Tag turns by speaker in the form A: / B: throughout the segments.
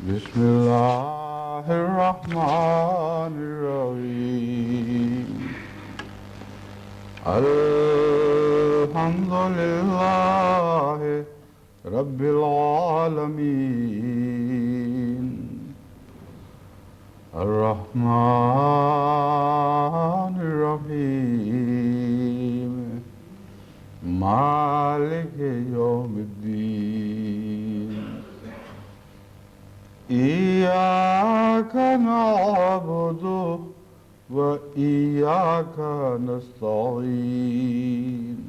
A: بسم الله الرحمن الرحيم الحمد لله رب العالمين الرحمن الرحيم مالك يوم الدين إياك نعبد وإياك نستعين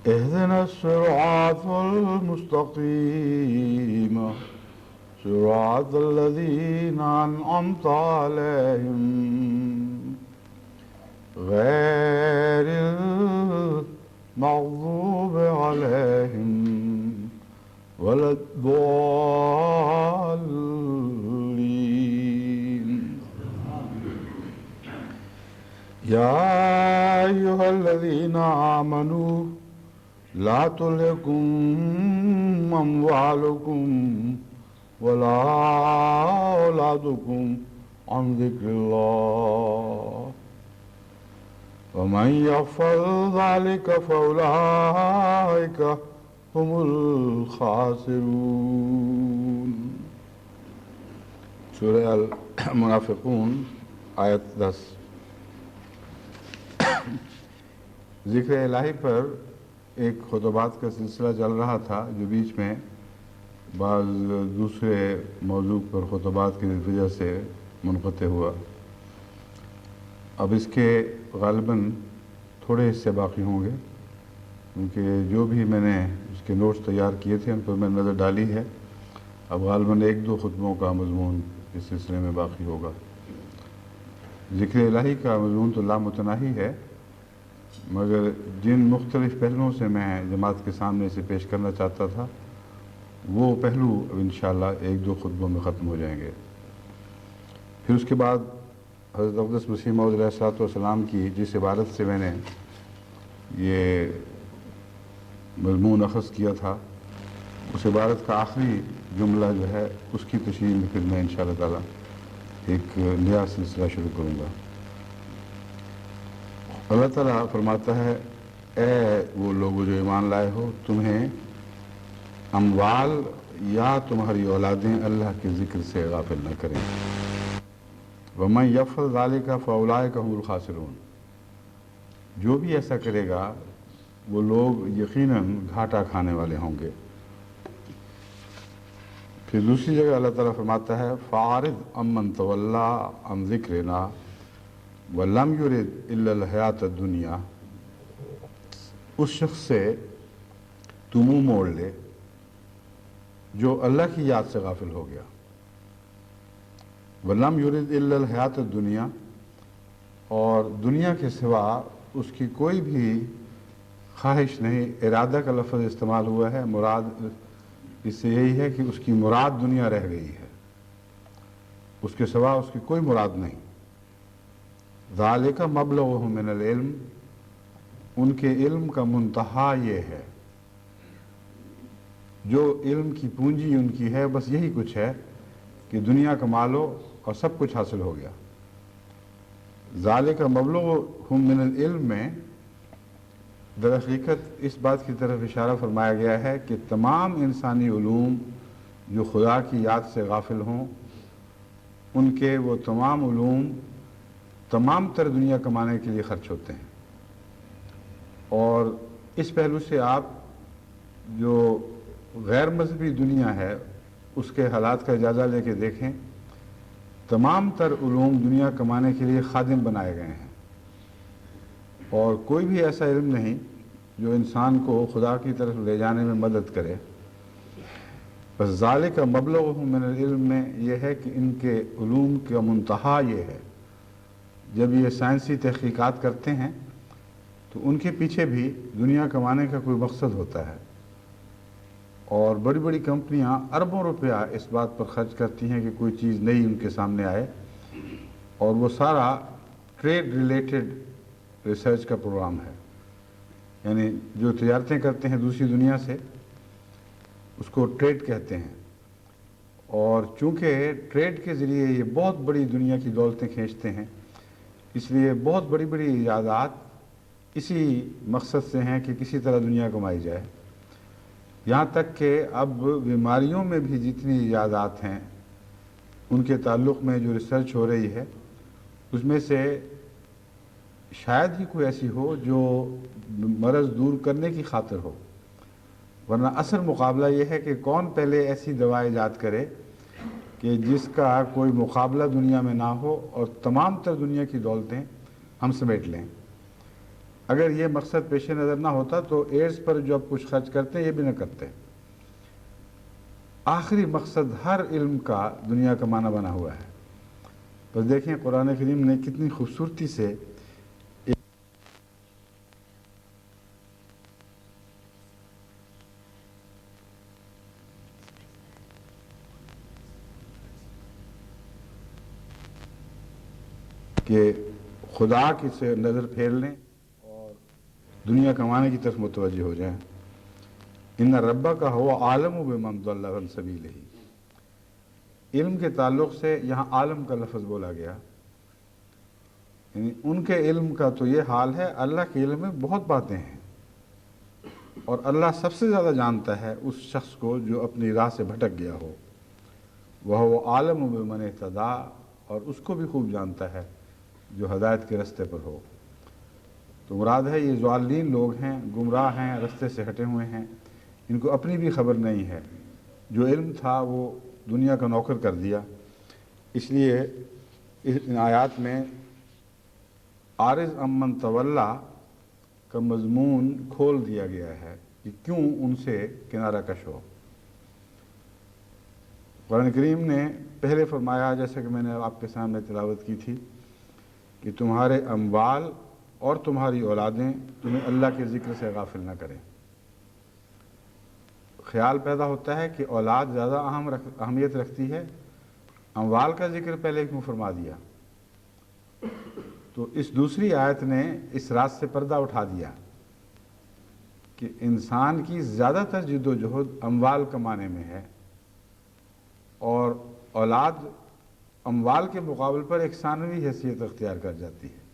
A: اهدنا الصراط المستقيم صراط الذين أنعمت عليهم غير المغضوب عليهم ولا الضالين يا أيها الذين آمنوا لا تلهكم أموالكم ولا أولادكم عن ذكر الله ومن يفعل ذلك فأولئك هم الخاسرون. سورہ المنافقون آیت 10. ذکر الہی پر ایک خطبات کا سلسلہ چل رہا تھا جو بیچ میں بعض دوسرے موضوع پر خطبات کی وجہ سے منقطع ہوا. اب اس کے غالباً تھوڑے حصے باقی ہوں گے کیونکہ جو بھی میں نے اس کے نوٹس تیار کیے تھے ان پر میں نظر ڈالی ہے. اب غالباً 1-2 خطبوں کا مضمون اس سلسلے میں باقی ہوگا. ذکر الہی کا مضمون تو لامتناہی ہے، مگر جن مختلف پہلوؤں سے میں جماعت کے سامنے اسے پیش کرنا چاہتا تھا وہ پہلو اب انشاءاللہ 1-2 خطبوں میں ختم ہو جائیں گے. پھر اس کے بعد حضرت اقدس مسیح موعود علیہ السلام کی جس عبارت سے میں نے یہ مضمون اخذ کیا تھا اس عبارت کا آخری جملہ جو ہے اس کی تشریح میں پھر میں انشاءاللہ تعالی ایک نیا سلسلہ شروع کروں گا. اللہ تعالیٰ فرماتا ہے اے وہ لوگ جو ایمان لائے ہو، تمہیں اموال یا تمہاری اولادیں اللہ کے ذکر سے غافل نہ کریں. وَمَنْ يَفْعَلْ ذَلِكَ فَأُولَئِكَ هُمُ الْخَاسِرُونَ. جو بھی ایسا کرے گا وہ لوگ یقیناً گھاٹا کھانے والے ہوں گے. پھر دوسری جگہ اللہ تعالیٰ فرماتا ہے فَأَعْرِضْ عَمَّنْ تَوَلَّىٰ عَنْ ذِكْرِنَا وَلَمْ يُرِدْ إِلَّا الْحَيَاةَ الدُّنْيَا. اس شخص سے تو منہ موڑ لے جو اللہ کی یاد سے غافل ہو گیا. وَلَمْ يُرِدْ إِلَّا الْحَيَاةَ الدُّنْيَا، اور دنیا کے سوا اس کی کوئی بھی خواہش نہیں. ارادہ کا لفظ استعمال ہوا ہے، مراد اس سے یہی ہے کہ اس کی مراد دنیا رہ گئی ہے، اس کے سوا اس کی کوئی مراد نہیں. ذَلِكَ مَبْلَغُهُم مِّنَ الْعِلْمِ، ان کے علم کا منتہا یہ ہے، جو علم کی پونجی ان کی ہے بس یہی کچھ ہے کہ دنیا کما لو اور سب کچھ حاصل ہو گیا. ذَلِكَ مَبْلَغُهُم مِّنَ الْعِلْمِ میں در حقیقت اس بات کی طرف اشارہ فرمایا گیا ہے کہ تمام انسانی علوم جو خدا کی یاد سے غافل ہوں ان کے وہ تمام علوم تمام تر دنیا کمانے کے لیے خرچ ہوتے ہیں. اور اس پہلو سے آپ جو غیر مذہبی دنیا ہے اس کے حالات کا جائزہ لے کے دیکھیں. تمام تر علوم دنیا کمانے کے لیے خادم بنائے گئے ہیں اور کوئی بھی ایسا علم نہیں جو انسان کو خدا کی طرف لے جانے میں مدد کرے. بس ذالک مبلغہم من العلم میں یہ ہے کہ ان کے علوم کا منتہا یہ ہے. جب یہ سائنسی تحقیقات کرتے ہیں تو ان کے پیچھے بھی دنیا کمانے کا کوئی مقصد ہوتا ہے، اور بڑی بڑی کمپنیاں اربوں روپیہ اس بات پر خرچ کرتی ہیں کہ کوئی چیز نئی ان کے سامنے آئے، اور وہ سارا ٹریڈ ریلیٹڈ ریسرچ کا پروگرام ہے. یعنی جو تجارتیں کرتے ہیں دوسری دنیا سے اس کو ٹریڈ کہتے ہیں. اور چونکہ ٹریڈ کے ذریعے یہ بہت بڑی دنیا کی دولتیں کھینچتے ہیں، اس لیے بہت بڑی بڑی ایجادات اسی مقصد سے ہیں کہ کسی طرح دنیا کمائی جائے۔ یہاں تک کہ اب بیماریوں میں بھی جتنی ایجادات ہیں ان کے تعلق میں جو ریسرچ ہو رہی ہے، اس میں سے شاید ہی کوئی ایسی ہو جو مرض دور کرنے کی خاطر ہو، ورنہ اصل مقابلہ یہ ہے کہ کون پہلے ایسی دوا ایجاد کرے کہ جس کا کوئی مقابلہ دنیا میں نہ ہو اور تمام تر دنیا کی دولتیں ہم سمیٹ لیں۔ اگر یہ مقصد پیش نظر نہ ہوتا تو ایڈز پر جو اب کچھ خرچ کرتے ہیں یہ بھی نہ کرتے۔ آخری مقصد ہر علم کا دنیا کمانا بنا ہوا ہے۔ بس دیکھیں قرآن کریم نے کتنی خوبصورتی سے کہ خدا کی سے نظر پھیر لیں اور دنیا کمانے کی طرف متوجہ ہو جائیں۔ ان ربک هو عالم بمن ضل عن سبیلہ، علم کے تعلق سے یہاں عالم کا لفظ بولا گیا، یعنی ان کے علم کا تو یہ حال ہے، اللہ کے علم میں بہت باتیں ہیں اور اللہ سب سے زیادہ جانتا ہے اس شخص کو جو اپنی راہ سے بھٹک گیا ہو۔ وہ عالم بمن اہتدی، اور اس کو بھی خوب جانتا ہے جو ہدایت کے رستے پر ہو۔ تو مراد ہے یہ ضالین لوگ ہیں، گمراہ ہیں، رستے سے ہٹے ہوئے ہیں، ان کو اپنی بھی خبر نہیں ہے، جو علم تھا وہ دنیا کا نوکر کر دیا۔ اس لیے ان آیات میں عارض امن تولا کا مضمون کھول دیا گیا ہے کہ کیوں ان سے کنارہ کش ہو۔ قرآن کریم نے پہلے فرمایا، جیسا کہ میں نے آپ کے سامنے تلاوت کی تھی، کہ تمہارے اموال اور تمہاری اولادیں تمہیں اللہ کے ذکر سے غافل نہ کریں۔ خیال پیدا ہوتا ہے کہ اولاد زیادہ اہمیت رکھتی ہے، اموال کا ذکر پہلے کیوں فرما دیا؟ تو اس دوسری آیت نے اس راز سے پردہ اٹھا دیا کہ انسان کی زیادہ تر جد و جہد اموال کمانے میں ہے، اور اولاد اموال کے مقابل پر ایک ثانوی حیثیت اختیار کر جاتی ہے۔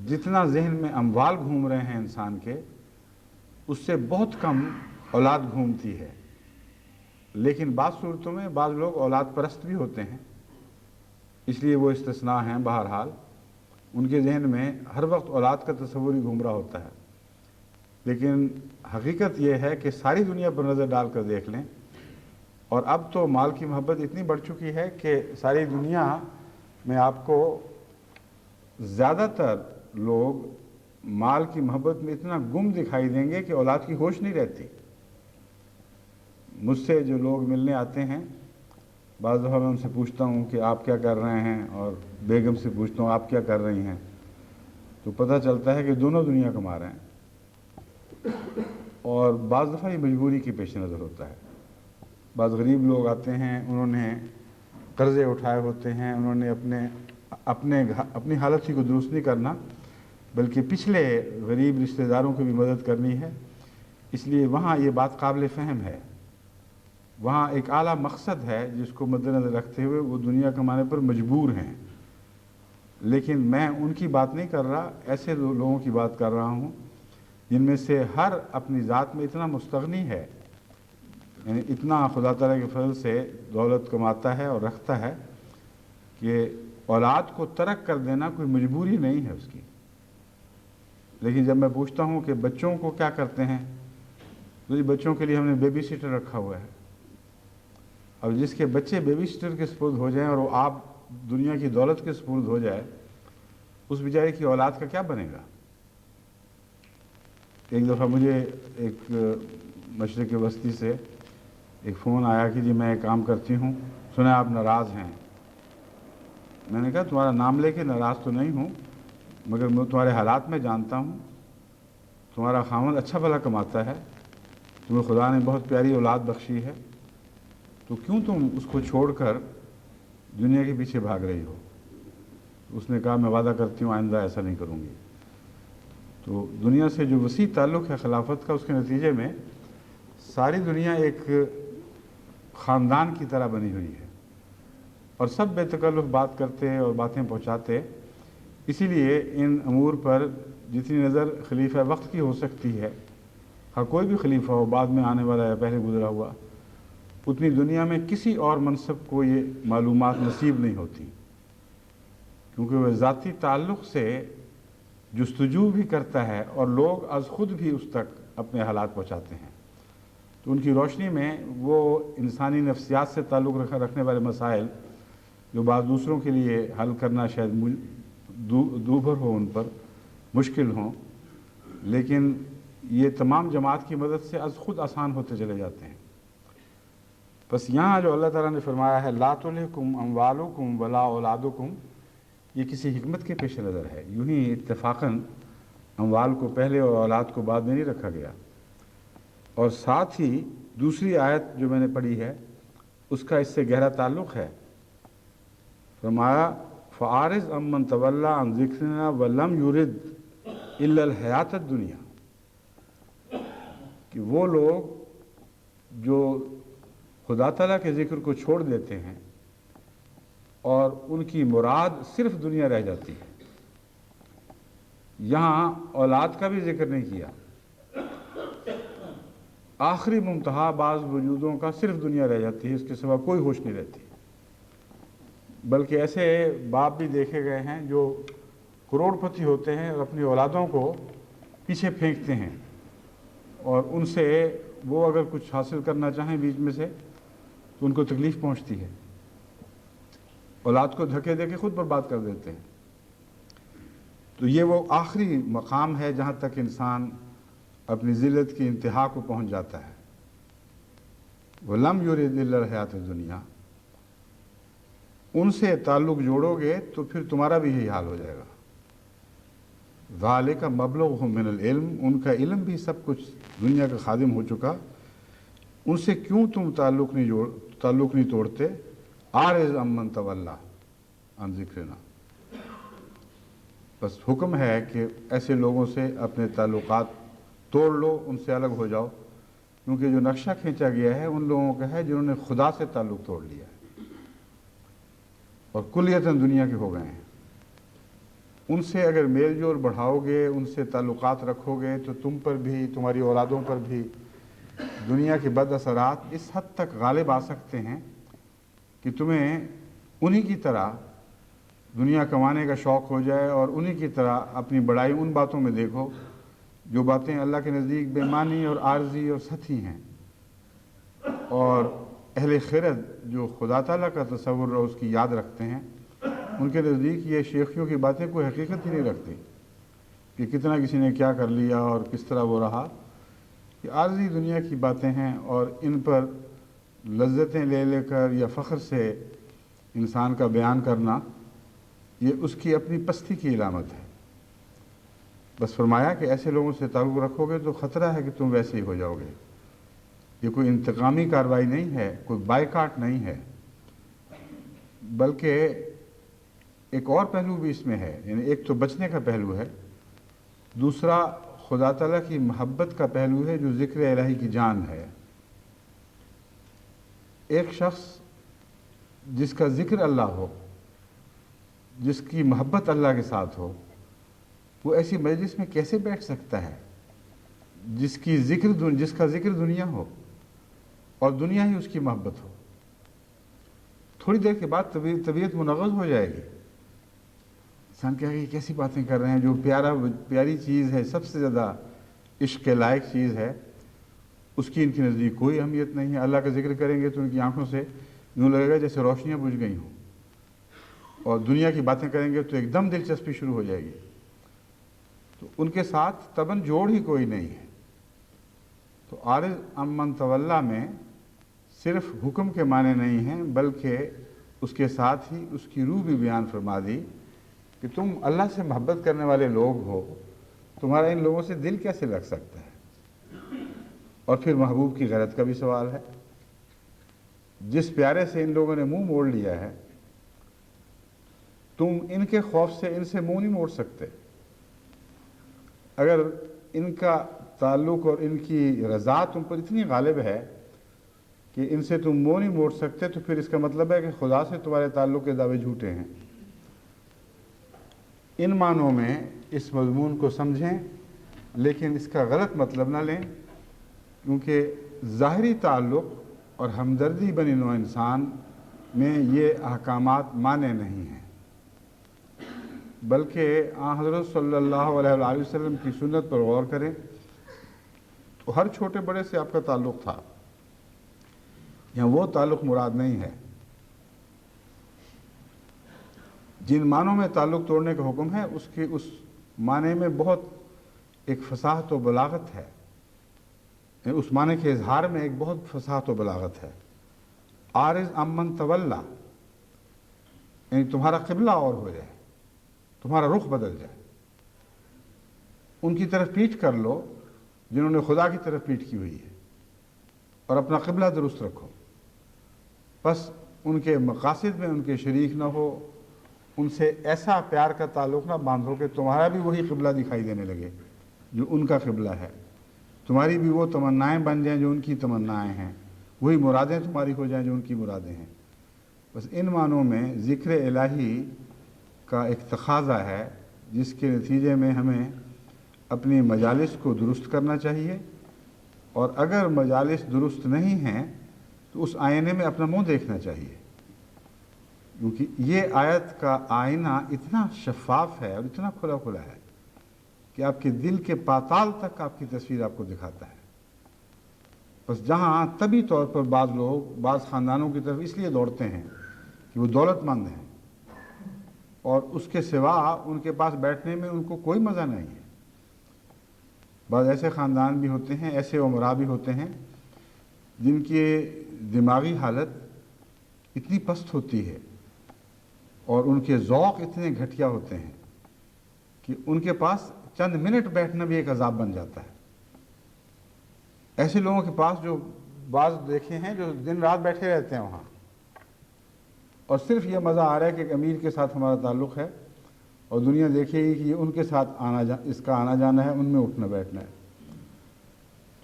A: جتنا ذہن میں اموال گھوم رہے ہیں انسان کے، اس سے بہت کم اولاد گھومتی ہے۔ لیکن بعض صورتوں میں بعض لوگ اولاد پرست بھی ہوتے ہیں، اس لیے وہ استثناء ہیں۔ بہرحال ان کے ذہن میں ہر وقت اولاد کا تصور ہی گھوم رہا ہوتا ہے، لیکن حقیقت یہ ہے کہ ساری دنیا پر نظر ڈال کر دیکھ لیں، اور اب تو مال کی محبت اتنی بڑھ چکی ہے کہ ساری دنیا میں آپ کو زیادہ تر لوگ مال کی محبت میں اتنا گم دکھائی دیں گے کہ اولاد کی ہوش نہیں رہتی۔ مجھ سے جو لوگ ملنے آتے ہیں، بعض دفعہ میں ان سے پوچھتا ہوں کہ آپ کیا کر رہے ہیں، اور بیگم سے پوچھتا ہوں آپ کیا کر رہی ہیں، تو پتہ چلتا ہے کہ دونوں دنیا کما رہے ہیں۔ اور بعض دفعہ یہ مجبوری کی پیش نظر ہوتا ہے۔ بعض غریب لوگ آتے ہیں، انہوں نے قرضے اٹھائے ہوتے ہیں، انہوں نے اپنی حالت ہی کو درست نہیں کرنا بلکہ پچھلے غریب رشتہ داروں کی بھی مدد کرنی ہے، اس لیے وہاں یہ بات قابل فہم ہے۔ وہاں ایک اعلیٰ مقصد ہے جس کو مد نظر رکھتے ہوئے وہ دنیا کمانے پر مجبور ہیں، لیکن میں ان کی بات نہیں کر رہا، ایسے لوگوں کی بات کر رہا ہوں جن میں سے ہر اپنی ذات میں اتنا مستغنی ہے، یعنی اتنا خدا تعالیٰ کے فضل سے دولت کماتا ہے اور رکھتا ہے کہ اولاد کو ترک کر دینا کوئی مجبوری نہیں ہے اس کی۔ لیکن جب میں پوچھتا ہوں کہ بچوں کو کیا کرتے ہیں، تو یہ بچوں کے لیے ہم نے بیبی سیٹر رکھا ہوا ہے۔ اب جس کے بچے بیبی سیٹر کے سپرد ہو جائیں اور وہ آپ دنیا کی دولت کے سپرد ہو جائے، اس بیچارے کی اولاد کا کیا بنے گا؟ ایک دفعہ مجھے ایک مشرق وسطی سے ایک فون آیا کہ جی میں ایک کام کرتی ہوں، سنا آپ ناراض ہیں۔ میں نے کہا تمہارا نام لے کے ناراض تو نہیں ہوں، مگر میں تمہارے حالات میں جانتا ہوں، تمہارا خاوند اچھا بھلا کماتا ہے، تمہیں خدا نے بہت پیاری اولاد بخشی ہے، تو کیوں تم اس کو چھوڑ کر دنیا کے پیچھے بھاگ رہی ہو؟ اس نے کہا میں وعدہ کرتی ہوں آئندہ ایسا نہیں کروں گی۔ تو دنیا سے جو وسیع تعلق ہے خلافت کا، اس کے نتیجے میں ساری دنیا ایک خاندان کی طرح بنی ہوئی ہے اور سب بے تکلف بات کرتے اور باتیں پہنچاتے. اسی لیے ان امور پر جتنی نظر خلیفہ وقت کی ہو سکتی ہے، ہاں کوئی بھی خلیفہ ہو، بعد میں آنے والا یا پہلے گزرا ہوا، اتنی دنیا میں کسی اور منصب کو یہ معلومات نصیب نہیں ہوتی، کیونکہ وہ ذاتی تعلق سے جستجو بھی کرتا ہے اور لوگ از خود بھی اس تک اپنے حالات پہنچاتے ہیں. تو ان کی روشنی میں وہ انسانی نفسیات سے تعلق رکھنے والے مسائل جو بعض دوسروں کے لیے حل کرنا شاید دوبھر ہو، ان پر مشکل ہوں، لیکن یہ تمام جماعت کی مدد سے از خود آسان ہوتے چلے جاتے ہیں. بس یہاں جو اللہ تعالیٰ نے فرمایا ہے لا تلہکم اموالکم ولا اولادکم، یہ کسی حکمت کے پیش نظر ہے. یوں ہی اتفاقاً اموال کو پہلے اور اولاد کو بعد میں نہیں رکھا گیا. اور ساتھ ہی دوسری آیت جو میں نے پڑھی ہے اس کا اس سے گہرا تعلق ہے. فرمایا فَأَعْرِضْ عَمَّنْ تَوَلَّىٰ عَنْ ذِكْرِنَا وَلَمْ يُرِدْ إِلَّا الْحَيَاةَ الدُّنْيَا، کہ وہ لوگ جو خدا تعالیٰ کے ذکر کو چھوڑ دیتے ہیں اور ان کی مراد صرف دنیا رہ جاتی ہے. یہاں اولاد کا بھی ذکر نہیں کیا. آخری منتہا بعض وجودوں کا صرف دنیا رہ جاتی ہے، اس کے سوا کوئی ہوش نہیں رہتی. بلکہ ایسے باپ بھی دیکھے گئے ہیں جو کروڑ پتی ہوتے ہیں اور اپنی اولادوں کو پیچھے پھینکتے ہیں، اور ان سے وہ اگر کچھ حاصل کرنا چاہیں بیچ میں سے تو ان کو تکلیف پہنچتی ہے. اولاد کو دھکے دے کے خود برباد کر دیتے ہیں. تو یہ وہ آخری مقام ہے جہاں تک انسان اپنی ذلت کی انتہا کو پہنچ جاتا ہے. وَلَمْ يُرِدْ إِلَّا الْحَيَاةَ الدُّنْيَا، ان سے تعلق جوڑو گے تو پھر تمہارا بھی یہی حال ہو جائے گا. ذَلِكَ مَبْلَغُهُم مِّنَ الْعِلْمِ، ان کا علم بھی سب کچھ دنیا کا خادم ہو چکا. ان سے کیوں تم تعلق نہیں توڑتے؟ اعرض عمن تولیٰ عن ذکرنا، بس حکم ہے کہ ایسے لوگوں سے اپنے تعلقات توڑ لو، ان سے الگ ہو جاؤ، کیونکہ جو نقشہ کھینچا گیا ہے ان لوگوں کا ہے جنہوں نے خدا سے تعلق توڑ لیا ہے اور کلیتاً دنیا کے ہو گئے ہیں. ان سے اگر میل جول بڑھاؤ گے، ان سے تعلقات رکھو گے، تو تم پر بھی، تمہاری اولادوں پر بھی دنیا کے بد اثرات اس حد تک غالب آ سکتے ہیں کہ تمہیں انہی کی طرح دنیا کمانے کا شوق ہو جائے اور انہی کی طرح اپنی بڑائی ان باتوں میں دیکھو جو باتیں اللہ کے نزدیک بے معنی اور عارضی اور سطحی ہیں. اور اہل خرد جو خدا تعالیٰ کا تصور اور اس کی یاد رکھتے ہیں، ان کے نزدیک یہ شیخیوں کی باتیں کوئی حقیقت ہی نہیں رکھتی کہ کتنا کسی نے کیا کر لیا اور کس طرح وہ رہا. یہ عارضی دنیا کی باتیں ہیں اور ان پر لذتیں لے لے کر یا فخر سے انسان کا بیان کرنا یہ اس کی اپنی پستی کی علامت ہے. بس فرمایا کہ ایسے لوگوں سے تعلق رکھو گے تو خطرہ ہے کہ تم ویسے ہی ہو جاؤ گے. یہ کوئی انتقامی کارروائی نہیں ہے، کوئی بائیکاٹ نہیں ہے، بلکہ ایک اور پہلو بھی اس میں ہے. یعنی ایک تو بچنے کا پہلو ہے، دوسرا خدا تعالیٰ کی محبت کا پہلو ہے جو ذکر الہی کی جان ہے. ایک شخص جس کا ذکر اللہ ہو، جس کی محبت اللہ کے ساتھ ہو، وہ ایسی مجلس میں کیسے بیٹھ سکتا ہے جس کا ذکر دنیا ہو اور دنیا ہی اس کی محبت ہو؟ تھوڑی دیر کے بعد طبیعت منغص ہو جائے گی. انسان کہے گا یہ کیسی باتیں کر رہے ہیں، جو پیاری چیز ہے، سب سے زیادہ عشق کے لائق چیز ہے، اس کی ان کے نزدیک کوئی اہمیت نہیں ہے. اللہ کا ذکر کریں گے تو ان کی آنکھوں سے یوں لگے گا جیسے روشنیاں بجھ گئی ہوں، اور دنیا کی باتیں کریں گے تو ایک دم دلچسپی شروع ہو جائے گی. تو ان کے ساتھ تباً جوڑ ہی کوئی نہیں ہے. تو عارض عمن تولیٰ میں صرف حکم کے معنی نہیں ہیں، بلکہ اس کے ساتھ ہی اس کی روح بھی بیان فرما دی کہ تم اللہ سے محبت کرنے والے لوگ ہو، تمہارا ان لوگوں سے دل کیسے لگ سکتا ہے؟ اور پھر محبوب کی غیرت کا بھی سوال ہے. جس پیارے سے ان لوگوں نے منہ موڑ لیا ہے، تم ان کے خوف سے ان سے منہ نہیں موڑ سکتے. اگر ان کا تعلق اور ان کی رضا تم پر اتنی غالب ہے کہ ان سے تم منہ نہیں موڑ سکتے، تو پھر اس کا مطلب ہے کہ خدا سے تمہارے تعلق کے دعوے جھوٹے ہیں۔ ان معنوں میں اس مضمون کو سمجھیں، لیکن اس کا غلط مطلب نہ لیں، کیونکہ ظاہری تعلق اور ہمدردی بنی نوع انسان میں یہ احکامات مانے نہیں ہیں، بلکہ آن حضرت صلی اللہ علیہ وآلہ وسلم کی سنت پر غور کریں تو ہر چھوٹے بڑے سے آپ کا تعلق تھا، یہاں وہ تعلق مراد نہیں ہے۔ جن معنوں میں تعلق توڑنے کا حکم ہے اس معنی میں بہت ایک فصاحت و بلاغت ہے، اس معنی کے اظہار میں ایک بہت فصاحت و بلاغت ہے۔ عارض امن تولا، یعنی تمہارا قبلہ اور ہو جائے، تمہارا رخ بدل جائے، ان کی طرف پیٹھ کر لو جنہوں نے خدا کی طرف پیٹھ کی ہوئی ہے، اور اپنا قبلہ درست رکھو۔ بس ان کے مقاصد میں ان کے شریک نہ ہو، ان سے ایسا پیار کا تعلق نہ باندھو کہ تمہارا بھی وہی قبلہ دکھائی دینے لگے جو ان کا قبلہ ہے، تمہاری بھی وہ تمنائیں بن جائیں جو ان کی تمنائیں ہیں، وہی مرادیں تمہاری ہو جائیں جو ان کی مرادیں ہیں۔ بس ان معنوں میں ذکر الہی کا ایک تقاضا ہے، جس کے نتیجے میں ہمیں اپنی مجالس کو درست کرنا چاہیے، اور اگر مجالس درست نہیں ہیں تو اس آئینے میں اپنا منہ دیکھنا چاہیے، کیونکہ یہ آیت کا آئینہ اتنا شفاف ہے اور اتنا کھلا کھلا ہے کہ آپ کے دل کے پاتال تک آپ کی تصویر آپ کو دکھاتا ہے۔ بس جہاں طبی طور پر بعض لوگ بعض خاندانوں کی طرف اس لیے دوڑتے ہیں کہ وہ دولت مند ہیں، اور اس کے سوا ان کے پاس بیٹھنے میں ان کو کوئی مزہ نہیں ہے۔ بعض ایسے خاندان بھی ہوتے ہیں، ایسے امراء بھی ہوتے ہیں جن کی دماغی حالت اتنی پست ہوتی ہے اور ان کے ذوق اتنے گھٹیا ہوتے ہیں کہ ان کے پاس چند منٹ بیٹھنا بھی ایک عذاب بن جاتا ہے۔ ایسے لوگوں کے پاس جو بعض دیکھے ہیں جو دن رات بیٹھے رہتے ہیں وہاں، اور صرف یہ مزہ آ رہا ہے کہ ایک امیر کے ساتھ ہمارا تعلق ہے، اور دنیا دیکھے گی کہ یہ ان کے ساتھ اس کا آنا جانا ہے، ان میں اٹھنا بیٹھنا ہے۔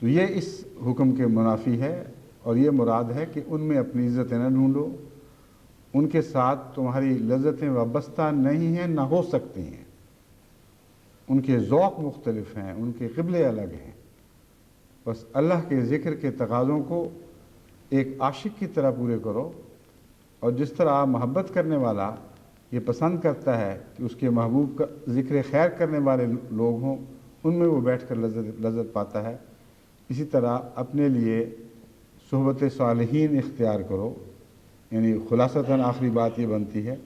A: تو یہ اس حکم کے منافی ہے، اور یہ مراد ہے کہ ان میں اپنی عزتیں نہ ڈھونڈو، ان کے ساتھ تمہاری لذتیں وابستہ نہیں ہیں، نہ ہو سکتی ہیں۔ ان کے ذوق مختلف ہیں، ان کے قبلے الگ ہیں۔ بس اللہ کے ذکر کے تقاضوں کو ایک عاشق کی طرح پورے کرو، اور جس طرح محبت کرنے والا یہ پسند کرتا ہے کہ اس کے محبوب کا ذکر خیر کرنے والے لوگ ہوں، ان میں وہ بیٹھ کر لذت پاتا ہے، اسی طرح اپنے لیے صحبت صالحین اختیار کرو۔ یعنی خلاصتاً آخری بات یہ بنتی ہے،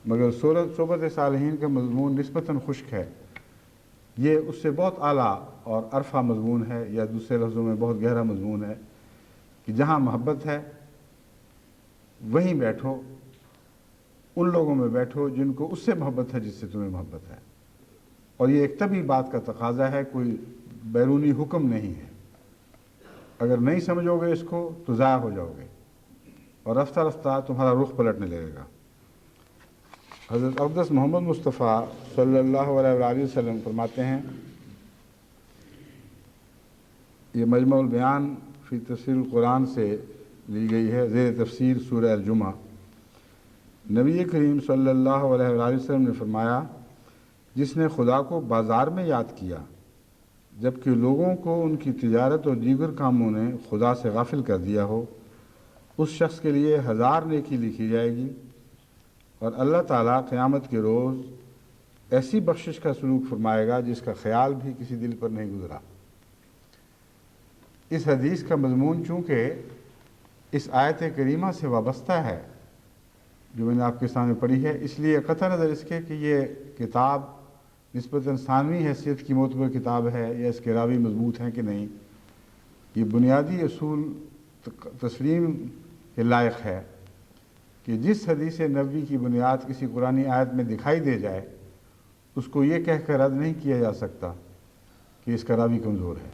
A: مگر صحبت صالحین کا مضمون نسبتاً خشک ہے، یہ اس سے بہت اعلیٰ اور عرفہ مضمون ہے، یا دوسرے لفظوں میں بہت گہرا مضمون ہے، کہ جہاں محبت ہے وہیں بیٹھو، ان لوگوں میں بیٹھو جن کو اس سے محبت ہے جس سے تمہیں محبت ہے، اور یہ ایک طبی بات کا تقاضا ہے، کوئی بیرونی حکم نہیں ہے۔ اگر نہیں سمجھو گے اس کو تو ضائع ہو جاؤ گے، اور رفتہ رفتہ تمہارا رخ پلٹنے لگے گا۔ حضرت اقدس محمد مصطفیٰ صلی اللہ علیہ وآلہ وسلم فرماتے ہیں، یہ مجمع البیان فی تفسیر القرآن سے لی گئی ہے، زیر تفسیر سورہ الجمعہ۔ نبی کریم صلی اللہ علیہ وآلہ وسلم نے فرمایا، جس نے خدا کو بازار میں یاد کیا جبکہ لوگوں کو ان کی تجارت اور دیگر کاموں نے خدا سے غافل کر دیا ہو، اس شخص کے لیے 1000 نیکی لکھی جائے گی، اور اللہ تعالیٰ قیامت کے روز ایسی بخشش کا سلوک فرمائے گا جس کا خیال بھی کسی دل پر نہیں گزرا۔ اس حدیث کا مضمون چونکہ اس آیت کریمہ سے وابستہ ہے جو میں نے آپ کے سامنے پڑھی ہے، اس لیے قطع نظر اس کے کہ یہ کتاب نسبتاً ثانوی حیثیت کی معتبر کتاب ہے یا اس کے راوی مضبوط ہیں کہ نہیں، یہ بنیادی اصول تسلیم کے لائق ہے کہ جس حدیث نبوی کی بنیاد کسی قرآنی آیت میں دکھائی دے جائے، اس کو یہ کہہ کر رد نہیں کیا جا سکتا کہ اس کا راوی کمزور ہے۔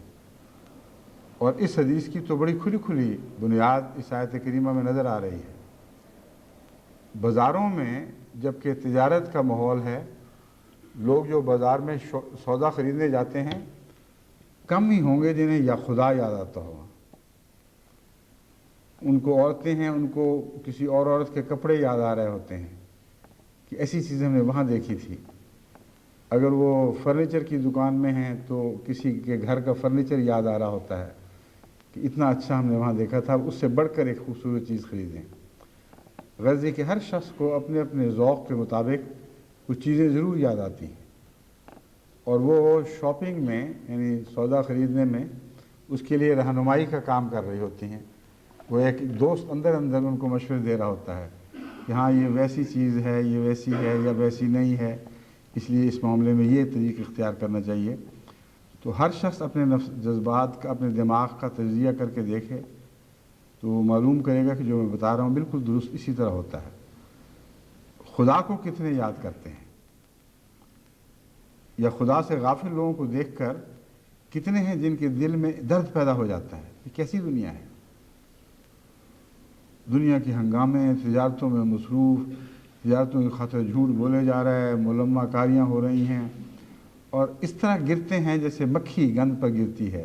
A: اور اس حدیث کی تو بڑی کھلی کھلی بنیاد اس آیت کریمہ میں نظر آ رہی ہے۔ بازاروں میں جبکہ تجارت کا ماحول ہے، لوگ جو بازار میں سودا خریدنے جاتے ہیں کم ہی ہوں گے جنہیں یا خدا یاد آتا ہوگا۔ ان کو عورتیں ہیں، ان کو کسی اور عورت کے کپڑے یاد آ رہے ہوتے ہیں کہ ایسی چیزیں ہم نے وہاں دیکھی تھی۔ اگر وہ فرنیچر کی دکان میں ہیں تو کسی کے گھر کا فرنیچر یاد آ رہا ہوتا ہے کہ اتنا اچھا ہم نے وہاں دیکھا تھا، اس سے بڑھ کر ایک خوبصورت چیز خریدیں۔ غرض یہ کہ ہر شخص کو اپنے اپنے ذوق کے مطابق کچھ چیزیں ضرور یاد آتی ہیں، اور وہ شاپنگ میں یعنی سودا خریدنے میں اس کے لیے رہنمائی کا کام کر رہی ہوتی ہیں۔ وہ ایک دوست اندر اندر ان کو مشورے دے رہا ہوتا ہے کہ ہاں یہ ویسی چیز ہے، یہ ویسی ہے یا ویسی نہیں ہے، اس لیے اس معاملے میں یہ طریقہ اختیار کرنا چاہیے۔ تو ہر شخص اپنے نفس جذبات کا، اپنے دماغ کا تجزیہ کر کے دیکھے تو وہ معلوم کرے گا کہ جو میں بتا رہا ہوں بالکل درست اسی طرح ہوتا ہے۔ خدا کو کتنے یاد کرتے ہیں، یا خدا سے غافل لوگوں کو دیکھ کر کتنے ہیں جن کے دل میں درد پیدا ہو جاتا ہے؟ یہ کیسی دنیا ہے؟ دنیا کے ہنگامے، تجارتوں میں مصروف، تجارتوں کی خاطر جھوٹ بولے جا رہا ہے، ملمہ کاریاں ہو رہی ہیں، اور اس طرح گرتے ہیں جیسے مکھی گند پر گرتی ہے۔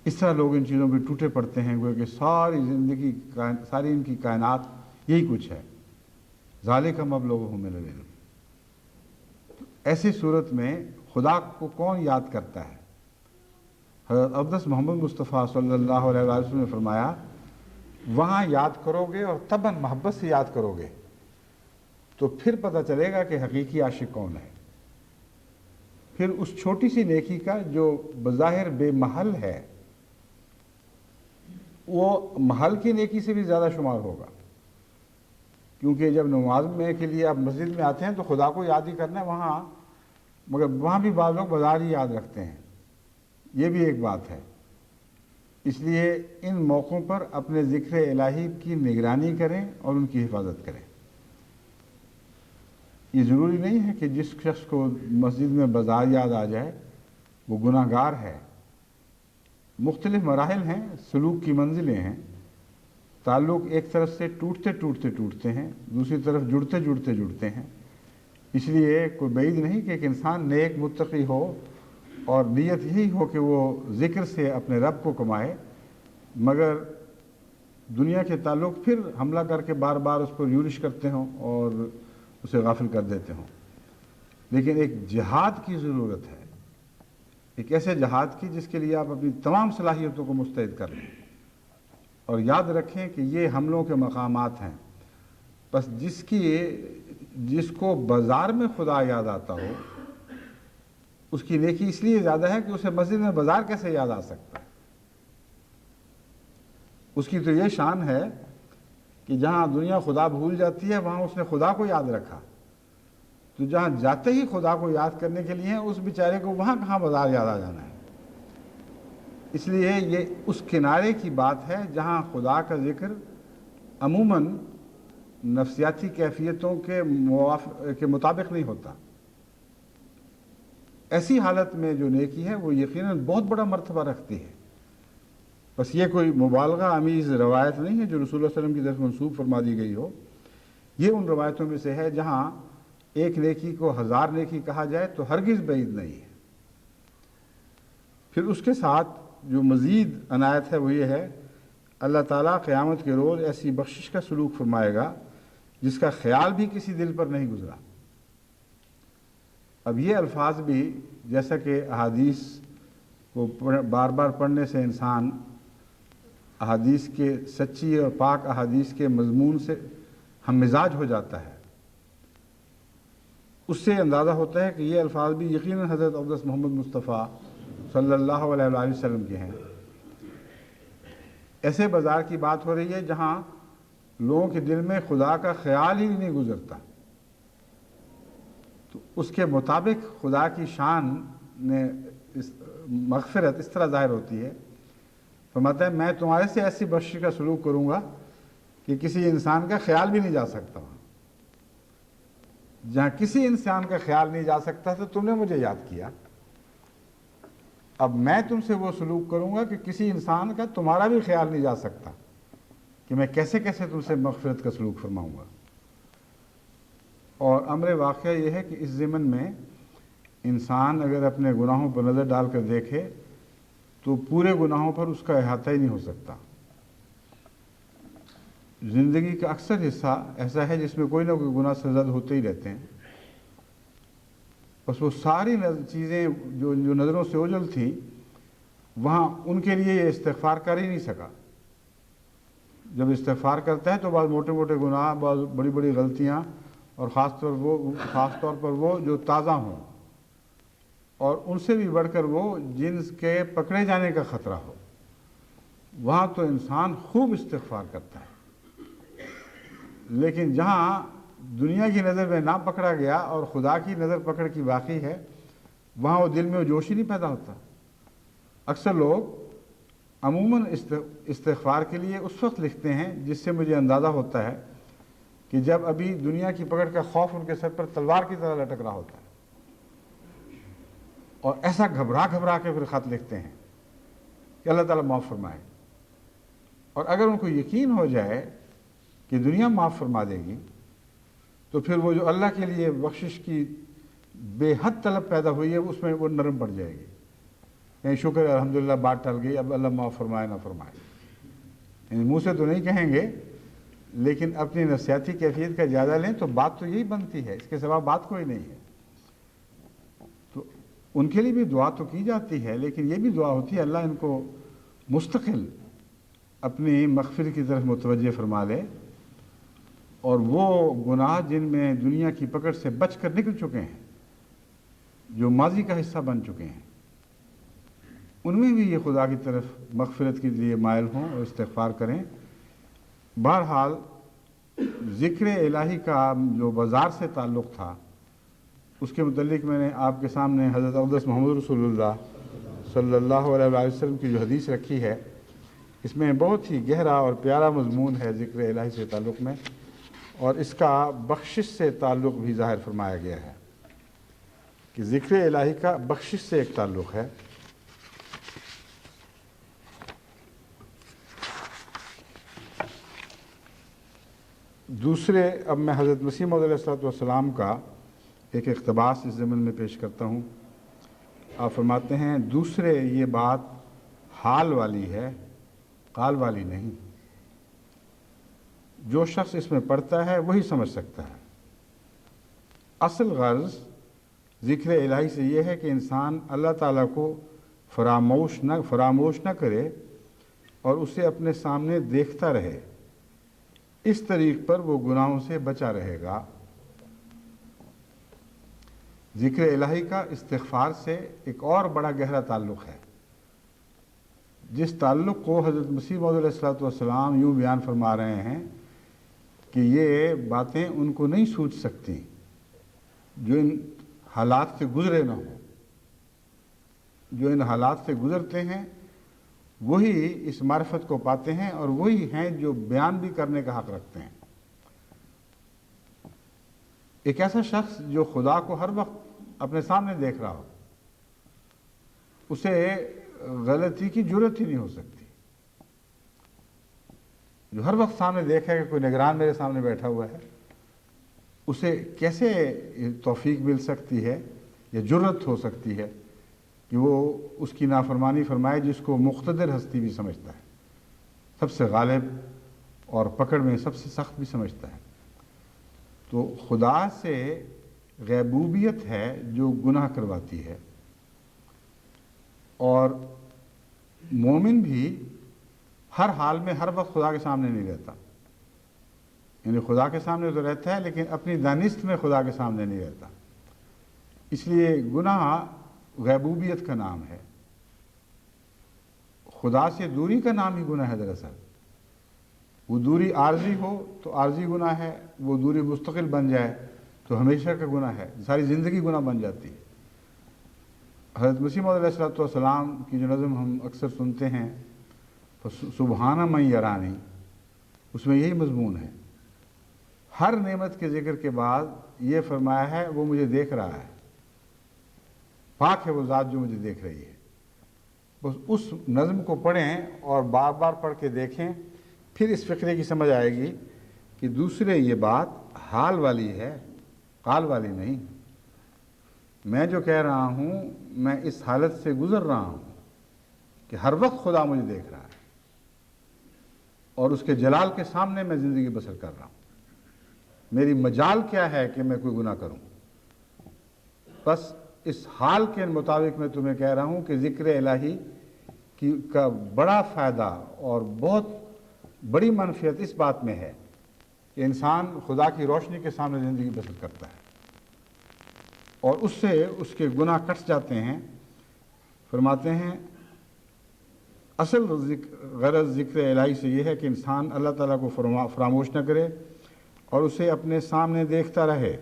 A: اس طرح لوگ ان چیزوں پہ ٹوٹے پڑتے ہیں، گویا کہ ساری زندگی، ساری ان کی کائنات یہی کچھ ہے۔ ذالک مبلغھم من العلم۔ ایسی صورت میں خدا کو کون یاد کرتا ہے؟ حضرت اقدس محمد مصطفیٰ صلی اللہ علیہ وسلم نے فرمایا وہاں یاد کرو گے اور تباً محبت سے یاد کرو گے تو پھر پتہ چلے گا کہ حقیقی عاشق کون ہے۔ پھر اس چھوٹی سی نیکی کا جو بظاہر بے محل ہے وہ محل کی نیکی سے بھی زیادہ شمار ہوگا، کیونکہ جب نماز میں کے لیے آپ مسجد میں آتے ہیں تو خدا کو یاد ہی کرنا ہے وہاں، مگر وہاں بھی بعض لوگ بازار ہی یاد رکھتے ہیں، یہ بھی ایک بات ہے۔ اس لیے ان موقعوں پر اپنے ذکر الہی کی نگرانی کریں اور ان کی حفاظت کریں۔ یہ ضروری نہیں ہے کہ جس شخص کو مسجد میں بازار یاد آ جائے وہ گناہ گار ہے۔ مختلف مراحل ہیں، سلوک کی منزلیں ہیں۔ تعلق ایک طرف سے ٹوٹتے ہیں، دوسری طرف جڑتے ہیں۔ اس لیے کوئی بعید نہیں کہ ایک انسان نیک متقی ہو اور نیت یہی ہو کہ وہ ذکر سے اپنے رب کو کمائے، مگر دنیا کے تعلق پھر حملہ کر کے بار بار اس پر یورش کرتے ہوں اور اسے غافل کر دیتے ہوں۔ لیکن ایک جہاد کی ضرورت ہے، ایک ایسے جہاد کی جس کے لیے آپ اپنی تمام صلاحیتوں کو مستعد کر لیں، اور یاد رکھیں کہ یہ حملوں کے مقامات ہیں۔ بس جس کو بازار میں خدا یاد آتا ہو اس کی نیکی اس لیے زیادہ ہے کہ اسے مسجد میں بازار کیسے یاد آ سکتا ہے۔ اس کی تو یہ شان ہے کہ جہاں دنیا خدا بھول جاتی ہے وہاں اس نے خدا کو یاد رکھا، تو جہاں جاتے ہی خدا کو یاد کرنے کے لیے اس بیچارے کو وہاں کہاں بازار یاد آ جانا ہے۔ اس لیے یہ اس کنارے کی بات ہے جہاں خدا کا ذکر عموماً نفسیاتی کیفیتوں کے مطابق نہیں ہوتا۔ ایسی حالت میں جو نیکی ہے وہ یقیناً بہت بڑا مرتبہ رکھتی ہے۔ بس یہ کوئی مبالغہ آمیز روایت نہیں ہے جو رسول اللہ صلی اللہ علیہ وسلم کی طرف منسوب فرما دی گئی ہو۔ یہ ان روایتوں میں سے ہے جہاں ایک نیکی کو 1000 نیکی کہا جائے تو ہرگز بعید نہیں ہے۔ پھر اس کے ساتھ جو مزید عنایت ہے وہ یہ ہے، اللہ تعالیٰ قیامت کے روز ایسی بخشش کا سلوک فرمائے گا جس کا خیال بھی کسی دل پر نہیں گزرا۔ اب یہ الفاظ بھی جیسا کہ احادیث کو بار بار پڑھنے سے انسان احادیث کے سچی اور پاک احادیث کے مضمون سے ہم مزاج ہو جاتا ہے، اس سے اندازہ ہوتا ہے کہ یہ الفاظ بھی یقیناً حضرت اقدس محمد مصطفیٰ صلی اللہ علیہ وآلہ وسلم کے ہیں۔ ایسے بازار کی بات ہو رہی ہے جہاں لوگوں کے دل میں خدا کا خیال ہی نہیں گزرتا، تو اس کے مطابق خدا کی شان نے مغفرت اس طرح ظاہر ہوتی ہے۔ فرماتا ہے میں تمہارے سے ایسی بخشش کا سلوک کروں گا کہ کسی انسان کا خیال بھی نہیں جا سکتا۔ جہاں کسی انسان کا خیال نہیں جا سکتا تو تم نے مجھے یاد کیا، اب میں تم سے وہ سلوک کروں گا کہ کسی انسان کا تمہارا بھی خیال نہیں جا سکتا کہ میں کیسے کیسے تم سے مغفرت کا سلوک فرماؤں گا۔ اور امر واقعہ یہ ہے کہ اس ضمن میں انسان اگر اپنے گناہوں پر نظر ڈال کر دیکھے تو پورے گناہوں پر اس کا احاطہ ہی نہیں ہو سکتا۔ زندگی کا اکثر حصہ ایسا ہے جس میں کوئی نہ کوئی گناہ سرزد ہوتے ہی رہتے ہیں، بس وہ ساری چیزیں جو نظروں سے اوجھل تھیں وہاں ان کے لیے یہ استغفار کر ہی نہیں سکا۔ جب استغفار کرتا ہے تو بعض موٹے موٹے گناہ، بعض بڑی بڑی غلطیاں، اور خاص طور پر وہ جو تازہ ہوں اور ان سے بھی بڑھ کر وہ جن کے پکڑے جانے کا خطرہ ہو، وہاں تو انسان خوب استغفار کرتا ہے۔ لیکن جہاں دنیا کی نظر میں نہ پکڑا گیا اور خدا کی نظر پکڑ کی باقی ہے، وہاں وہ دل میں وہ جوش ہی نہیں پیدا ہوتا۔ اکثر لوگ عموماً استغفار کے لیے اس وقت لکھتے ہیں جس سے مجھے اندازہ ہوتا ہے کہ جب ابھی دنیا کی پکڑ کا خوف ان کے سر پر تلوار کی طرح لٹک رہا ہوتا ہے، اور ایسا گھبرا گھبرا کے پھر خط لکھتے ہیں کہ اللہ تعالیٰ معاف فرمائے۔ اور اگر ان کو یقین ہو جائے کہ دنیا معاف فرما دے گی تو پھر وہ جو اللہ کے لیے بخشش کی بے حد طلب پیدا ہوئی ہے اس میں وہ نرم پڑ جائے گی، یعنی شکر ہے الحمدللہ بات ٹل گئی، اب اللہ معاف فرمائے نہ فرمائے، یعنی منہ سے تو نہیں کہیں گے لیکن اپنی نفسیاتی کیفیت کا جائزہ لیں تو بات تو یہی بنتی ہے، اس کے سوا بات کوئی نہیں ہے۔ تو ان کے لیے بھی دعا تو کی جاتی ہے، لیکن یہ بھی دعا ہوتی ہے اللہ ان کو مستقل اپنی مغفرت کی طرف متوجہ فرما لے، اور وہ گناہ جن میں دنیا کی پکڑ سے بچ کر نکل چکے ہیں، جو ماضی کا حصہ بن چکے ہیں، ان میں بھی یہ خدا کی طرف مغفرت کے لیے مائل ہوں اور استغفار کریں۔ بہرحال ذکر الہی کا جو بازار سے تعلق تھا اس کے متعلق میں نے آپ کے سامنے حضرت اقدس محمد رسول اللہ صلی اللہ علیہ وسلم کی جو حدیث رکھی ہے، اس میں بہت ہی گہرا اور پیارا مضمون ہے ذکر الہی سے تعلق میں، اور اس کا بخشش سے تعلق بھی ظاہر فرمایا گیا ہے کہ ذکر الہی کا بخشش سے ایک تعلق ہے۔ دوسرے، اب میں حضرت مسیح موعود علیہ السلام کا ایک اقتباس اس ضمن میں پیش کرتا ہوں۔ آپ فرماتے ہیں دوسرے یہ بات حال والی ہے، قال والی نہیں، جو شخص اس میں پڑھتا ہے وہی سمجھ سکتا ہے۔ اصل غرض ذکر الہی سے یہ ہے کہ انسان اللہ تعالیٰ کو فراموش نہ کرے اور اسے اپنے سامنے دیکھتا رہے، اس طریق پر وہ گناہوں سے بچا رہے گا۔ ذکر الہی کا استغفار سے ایک اور بڑا گہرا تعلق ہے، جس تعلق کو حضرت مسیح موعود علیہ السلام یوں بیان فرما رہے ہیں کہ یہ باتیں ان کو نہیں سوچ سکتی جو ان حالات سے گزرے نہ ہوں۔ جو ان حالات سے گزرتے ہیں وہی اس معرفت کو پاتے ہیں، اور وہی ہیں جو بیان بھی کرنے کا حق رکھتے ہیں۔ ایک ایسا شخص جو خدا کو ہر وقت اپنے سامنے دیکھ رہا ہو، اسے غلطی کی جرت ہی نہیں ہو سکتی۔ جو ہر وقت سامنے دیکھے کہ کوئی نگران میرے سامنے بیٹھا ہوا ہے، اسے کیسے توفیق مل سکتی ہے یا جرت ہو سکتی ہے کہ وہ اس کی نافرمانی فرمائے جس کو مقتدر ہستی بھی سمجھتا ہے، سب سے غالب اور پکڑ میں سب سے سخت بھی سمجھتا ہے۔ تو خدا سے غیبوبیت ہے جو گناہ کرواتی ہے، اور مومن بھی ہر حال میں ہر وقت خدا کے سامنے نہیں رہتا، یعنی خدا کے سامنے تو رہتا ہے لیکن اپنی دانست میں خدا کے سامنے نہیں رہتا۔ اس لیے گناہ غیبوبیت کا نام ہے، خدا سے دوری کا نام ہی گناہ ہے۔ دراصل وہ دوری عارضی ہو تو عارضی گناہ ہے، وہ دوری مستقل بن جائے تو ہمیشہ کا گناہ ہے، ساری زندگی گناہ بن جاتی ہے۔ حضرت مسیح موعود علیہ السلام کی جو نظم ہم اکثر سنتے ہیں سبحان من یرانی، اس میں یہی مضمون ہے۔ ہر نعمت کے ذکر کے بعد یہ فرمایا ہے وہ مجھے دیکھ رہا ہے، پاک ہے وہ ذات جو مجھے دیکھ رہی ہے۔ بس اس نظم کو پڑھیں اور بار بار پڑھ کے دیکھیں، پھر اس فقرے کی سمجھ آئے گی کہ دوسرے یہ بات حال والی ہے، قال والی نہیں۔ میں جو کہہ رہا ہوں میں اس حالت سے گزر رہا ہوں کہ ہر وقت خدا مجھے دیکھ رہا ہے۔ اور اس کے جلال کے سامنے میں زندگی بسر کر رہا ہوں. میری مجال کیا ہے کہ میں کوئی گناہ کروں؟ بس اس حال کے مطابق میں تمہیں کہہ رہا ہوں کہ ذکر الہی کا بڑا فائدہ اور بہت بڑی منفعت اس بات میں ہے کہ انسان خدا کی روشنی کے سامنے زندگی بسر کرتا ہے اور اس سے اس کے گناہ کٹ جاتے ہیں. فرماتے ہیں اصل غرض ذکر الہی سے یہ ہے کہ انسان اللہ تعالیٰ کو فراموش نہ کرے اور اسے اپنے سامنے دیکھتا رہے.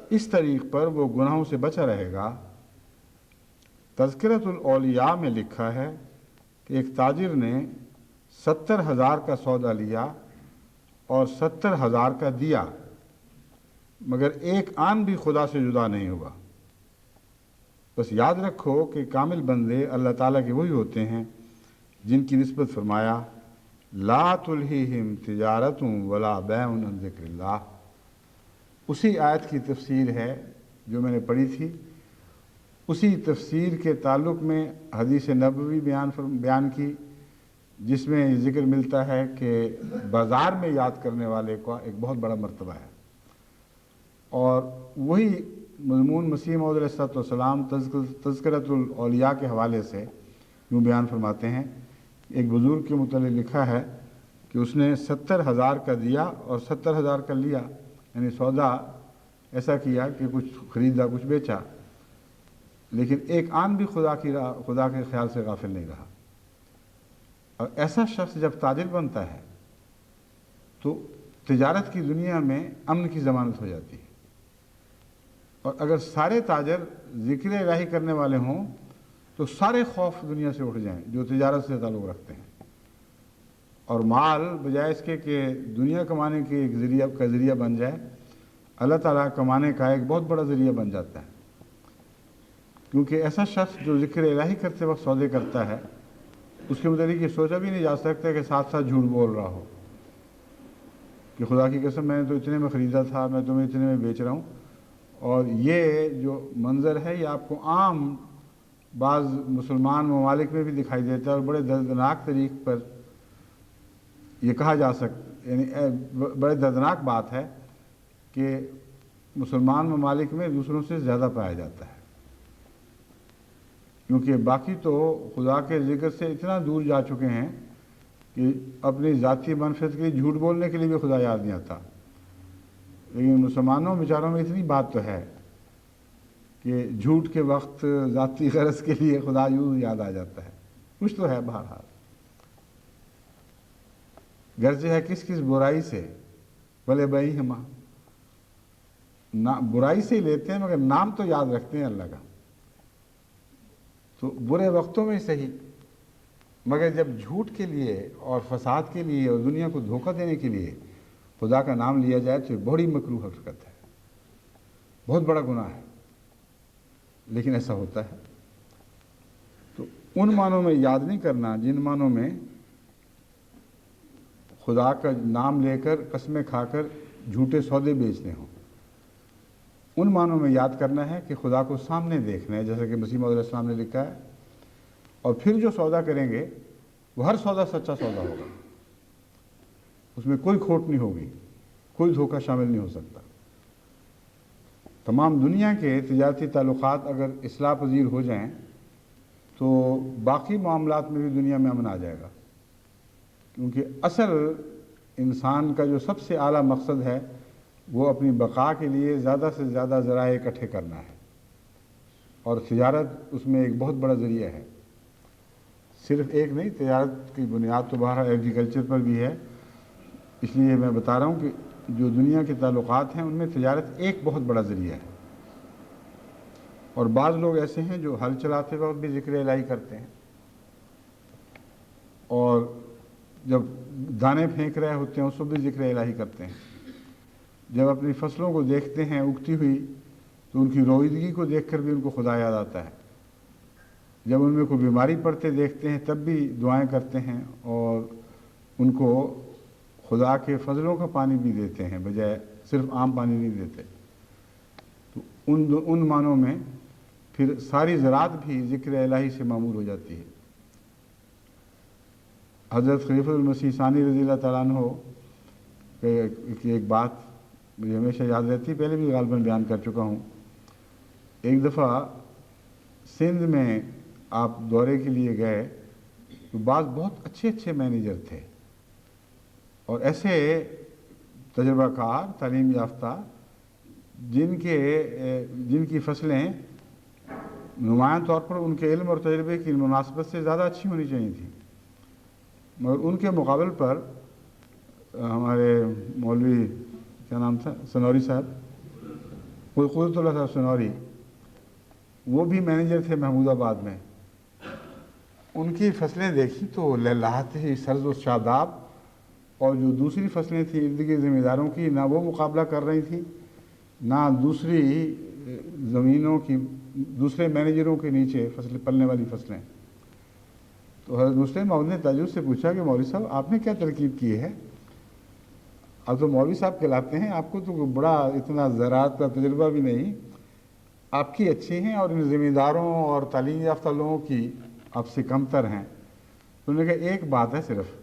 A: اس طریق پر وہ گناہوں سے بچا رہے گا. تذکرۃ الاولیاء میں لکھا ہے کہ ایک تاجر نے 70,000 کا سودا لیا اور 70,000 کا دیا، مگر ایک آن بھی خدا سے جدا نہیں ہوا. بس یاد رکھو کہ کامل بندے اللہ تعالیٰ کے وہی ہوتے ہیں جن کی نسبت فرمایا لا تلہیہم تجارت ولا بیع عن ذکر اللہ. اسی آیت کی تفسیر ہے جو میں نے پڑھی تھی. اسی تفسیر کے تعلق میں حدیث نبوی بیان کی جس میں یہ ذکر ملتا ہے کہ بازار میں یاد کرنے والے کا ایک بہت بڑا مرتبہ ہے. اور وہی مضمون مسیح موعود علیہ السلام تذکرۃ الاولیاء کے حوالے سے یوں بیان فرماتے ہیں. ایک بزرگ کے متعلق لکھا ہے کہ اس نے 70,000 کا دیا اور 70,000 کا لیا، یعنی سودا ایسا کیا کہ کچھ خریدا کچھ بیچا، لیکن ایک آن بھی خدا کے خیال سے غافل نہیں رہا. اور ایسا شخص جب تاجر بنتا ہے تو تجارت کی دنیا میں امن کی ضمانت ہو جاتی ہے. اور اگر سارے تاجر ذکر الہی کرنے والے ہوں تو سارے خوف دنیا سے اٹھ جائیں جو تجارت سے تعلق رکھتے ہیں، اور مال بجائے اس کے کہ دنیا کمانے کے ایک ذریعہ بن جائے، اللہ تعالیٰ کمانے کا ایک بہت بڑا ذریعہ بن جاتا ہے. کیونکہ ایسا شخص جو ذکر الہی کرتے وقت سودے کرتا ہے اس کے متعلق یہ سوچا بھی نہیں جا سکتا کہ ساتھ ساتھ جھوٹ بول رہا ہو کہ خدا کی قسم میں نے تو اتنے میں خریدا تھا، میں تمہیں اتنے میں بیچ رہا ہوں. اور یہ جو منظر ہے یہ آپ کو عام بعض مسلمان ممالک میں بھی دکھائی دیتا ہے اور بڑے دردناک طریق پر یہ کہا جا سکتا، یعنی بڑے دردناک بات ہے کہ مسلمان ممالک میں دوسروں سے زیادہ پایا جاتا ہے، کیونکہ باقی تو خدا کے ذکر سے اتنا دور جا چکے ہیں کہ اپنی ذاتی منفعت کے لیے جھوٹ بولنے کے لیے بھی خدا یاد نہیں آتا. لیکن مسلمانوں بیچاروں میں اتنی بات تو ہے کہ جھوٹ کے وقت ذاتی غرض کے لیے خدا یوں یاد آ جاتا ہے. کچھ تو ہے بہرحال. غرض ہے کس برائی سے بھلے بھائی ہما، برائی سے ہی لیتے ہیں مگر نام تو یاد رکھتے ہیں اللہ کا. تو برے وقتوں میں صحیح، مگر جب جھوٹ کے لیے اور فساد کے لیے اور دنیا کو دھوکہ دینے کے لیے خدا کا نام لیا جائے تو یہ بڑی مکروہ حرکت ہے، بہت بڑا گناہ ہے، لیکن ایسا ہوتا ہے. تو ان معنوں میں یاد نہیں کرنا جن معنوں میں خدا کا نام لے کر قسمیں کھا کر جھوٹے سودے بیچنے ہوں. ان معنوں میں یاد کرنا ہے کہ خدا کو سامنے دیکھنا ہے، جیسا کہ مسیح موعود علیہ السلام نے لکھا ہے. اور پھر جو سودا کریں گے وہ ہر سودا سچا سودا ہوگا، اس میں کوئی کھوٹ نہیں ہوگی، کوئی دھوکہ شامل نہیں ہو سکتا. تمام دنیا کے تجارتی تعلقات اگر اصلاح پذیر ہو جائیں تو باقی معاملات میں بھی دنیا میں امن آ جائے گا. کیونکہ اصل انسان کا جو سب سے اعلیٰ مقصد ہے وہ اپنی بقا کے لیے زیادہ سے زیادہ ذرائع اکٹھے کرنا ہے، اور تجارت اس میں ایک بہت بڑا ذریعہ ہے. صرف ایک نہیں، تجارت کی بنیاد تو باہر ایگریکلچر پر بھی ہے. اس لیے میں بتا رہا ہوں کہ جو دنیا کے تعلقات ہیں ان میں تجارت ایک بہت بڑا ذریعہ ہے. اور بعض لوگ ایسے ہیں جو ہل چلاتے وقت بھی ذکر الہی کرتے ہیں، اور جب دانے پھینک رہے ہوتے ہیں اس وقت بھی ذکر الہی کرتے ہیں. جب اپنی فصلوں کو دیکھتے ہیں اگتی ہوئی تو ان کی رویدگی کو دیکھ کر بھی ان کو خدا یاد آتا ہے. جب ان میں کوئی بیماری پڑتے دیکھتے ہیں تب بھی دعائیں کرتے ہیں اور ان کو خدا کے فضلوں کا پانی بھی دیتے ہیں، بجائے صرف عام پانی نہیں دیتے. تو ان معنوں میں پھر ساری زراعت بھی ذکر الہی سے معمور ہو جاتی ہے. حضرت خلیفۃ المسیح ثانی رضی اللہ تعالیٰ عنہ کی ایک بات مجھے ہمیشہ یاد رہتی، پہلے بھی غالباً بیان کر چکا ہوں۔ ایک دفعہ سندھ میں آپ دورے کے لیے گئے تو بعض بہت اچھے اچھے مینیجر تھے اور ایسے تجربہ کار، تعلیم یافتہ، جن کی فصلیں نمایاں طور پر ان کے علم اور تجربے کی مناسبت سے زیادہ اچھی ہونی چاہیے تھیں، مگر ان کے مقابل پر ہمارے مولوی کیا نام تھا، سنوری صاحب، قدرت اللہ صاحب سنوری، وہ بھی مینیجر تھے محمود آباد میں۔ ان کی فصلیں دیکھی تو لہلہاتے سرز و شاداب، اور جو دوسری فصلیں تھیں ارد گرد زمین داروں کی، نہ وہ مقابلہ کر رہی تھیں، نہ دوسری زمینوں کی دوسرے مینیجروں کے نیچے فصل پلنے والی فصلیں۔ تو حضرت مسلم موعود نے تعجب سے پوچھا کہ مولوی صاحب آپ نے کیا ترکیب کی ہے؟ اب تو مولوی صاحب کہلاتے ہیں، آپ کو تو بڑا اتنا زراعت کا تجربہ بھی نہیں، آپ کی اچھی ہیں اور ان زمینداروں اور تعلیم یافتہ لوگوں کی آپ سے کم تر ہیں۔ تو انہوں نے کہا ایک بات ہے صرف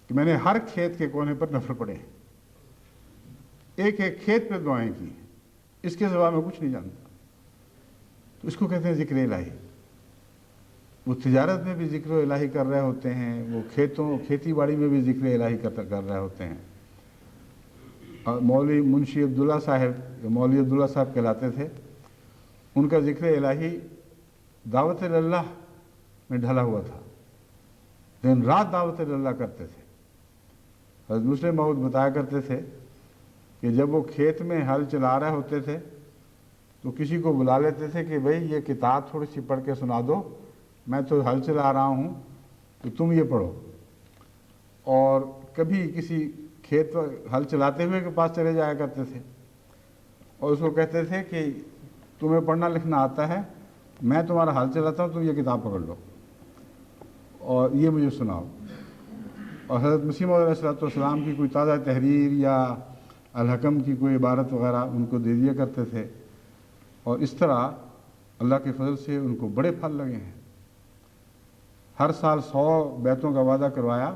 A: کہ میں نے ہر کھیت کے کونے پر نفل پڑے، ایک ایک کھیت پہ دعائیں کی، اس کے سوا میں کچھ نہیں جانتا۔ تو اس کو کہتے ہیں ذکر الہی۔ وہ تجارت میں بھی ذکر الہی کر رہے ہوتے ہیں، وہ کھیتی باڑی میں بھی ذکر الہی کر رہے ہوتے ہیں۔ اور مولوی منشی عبداللہ صاحب، مولوی عبداللہ صاحب کہلاتے تھے، ان کا ذکر الہی دعوت اللہ میں ڈھلا ہوا تھا، دن رات دعوت اللہ کرتے تھے۔ حضرت مسلم موعود بتایا کرتے تھے کہ جب وہ کھیت میں ہل چلا رہے ہوتے تھے تو کسی کو بلا لیتے تھے کہ بھئی یہ کتاب تھوڑی سی پڑھ کے سنا دو، میں تو ہل چلا رہا ہوں تو تم یہ پڑھو۔ اور کبھی کسی کھیت ہل چلاتے ہوئے کے پاس چلے جایا کرتے تھے اور اس کو کہتے تھے کہ تمہیں پڑھنا لکھنا آتا ہے، میں تمہارا ہل چلاتا ہوں، تم یہ کتاب پکڑ لو اور یہ مجھے سناؤ۔ اور حضرت مسیح موعود علیہ السلام کی کوئی تازہ تحریر یا الحکم کی کوئی عبارت وغیرہ ان کو دے دیا کرتے تھے، اور اس طرح اللہ کے فضل سے ان کو بڑے پھل لگے ہیں۔ ہر سال 100 بیتوں کا وعدہ کروایا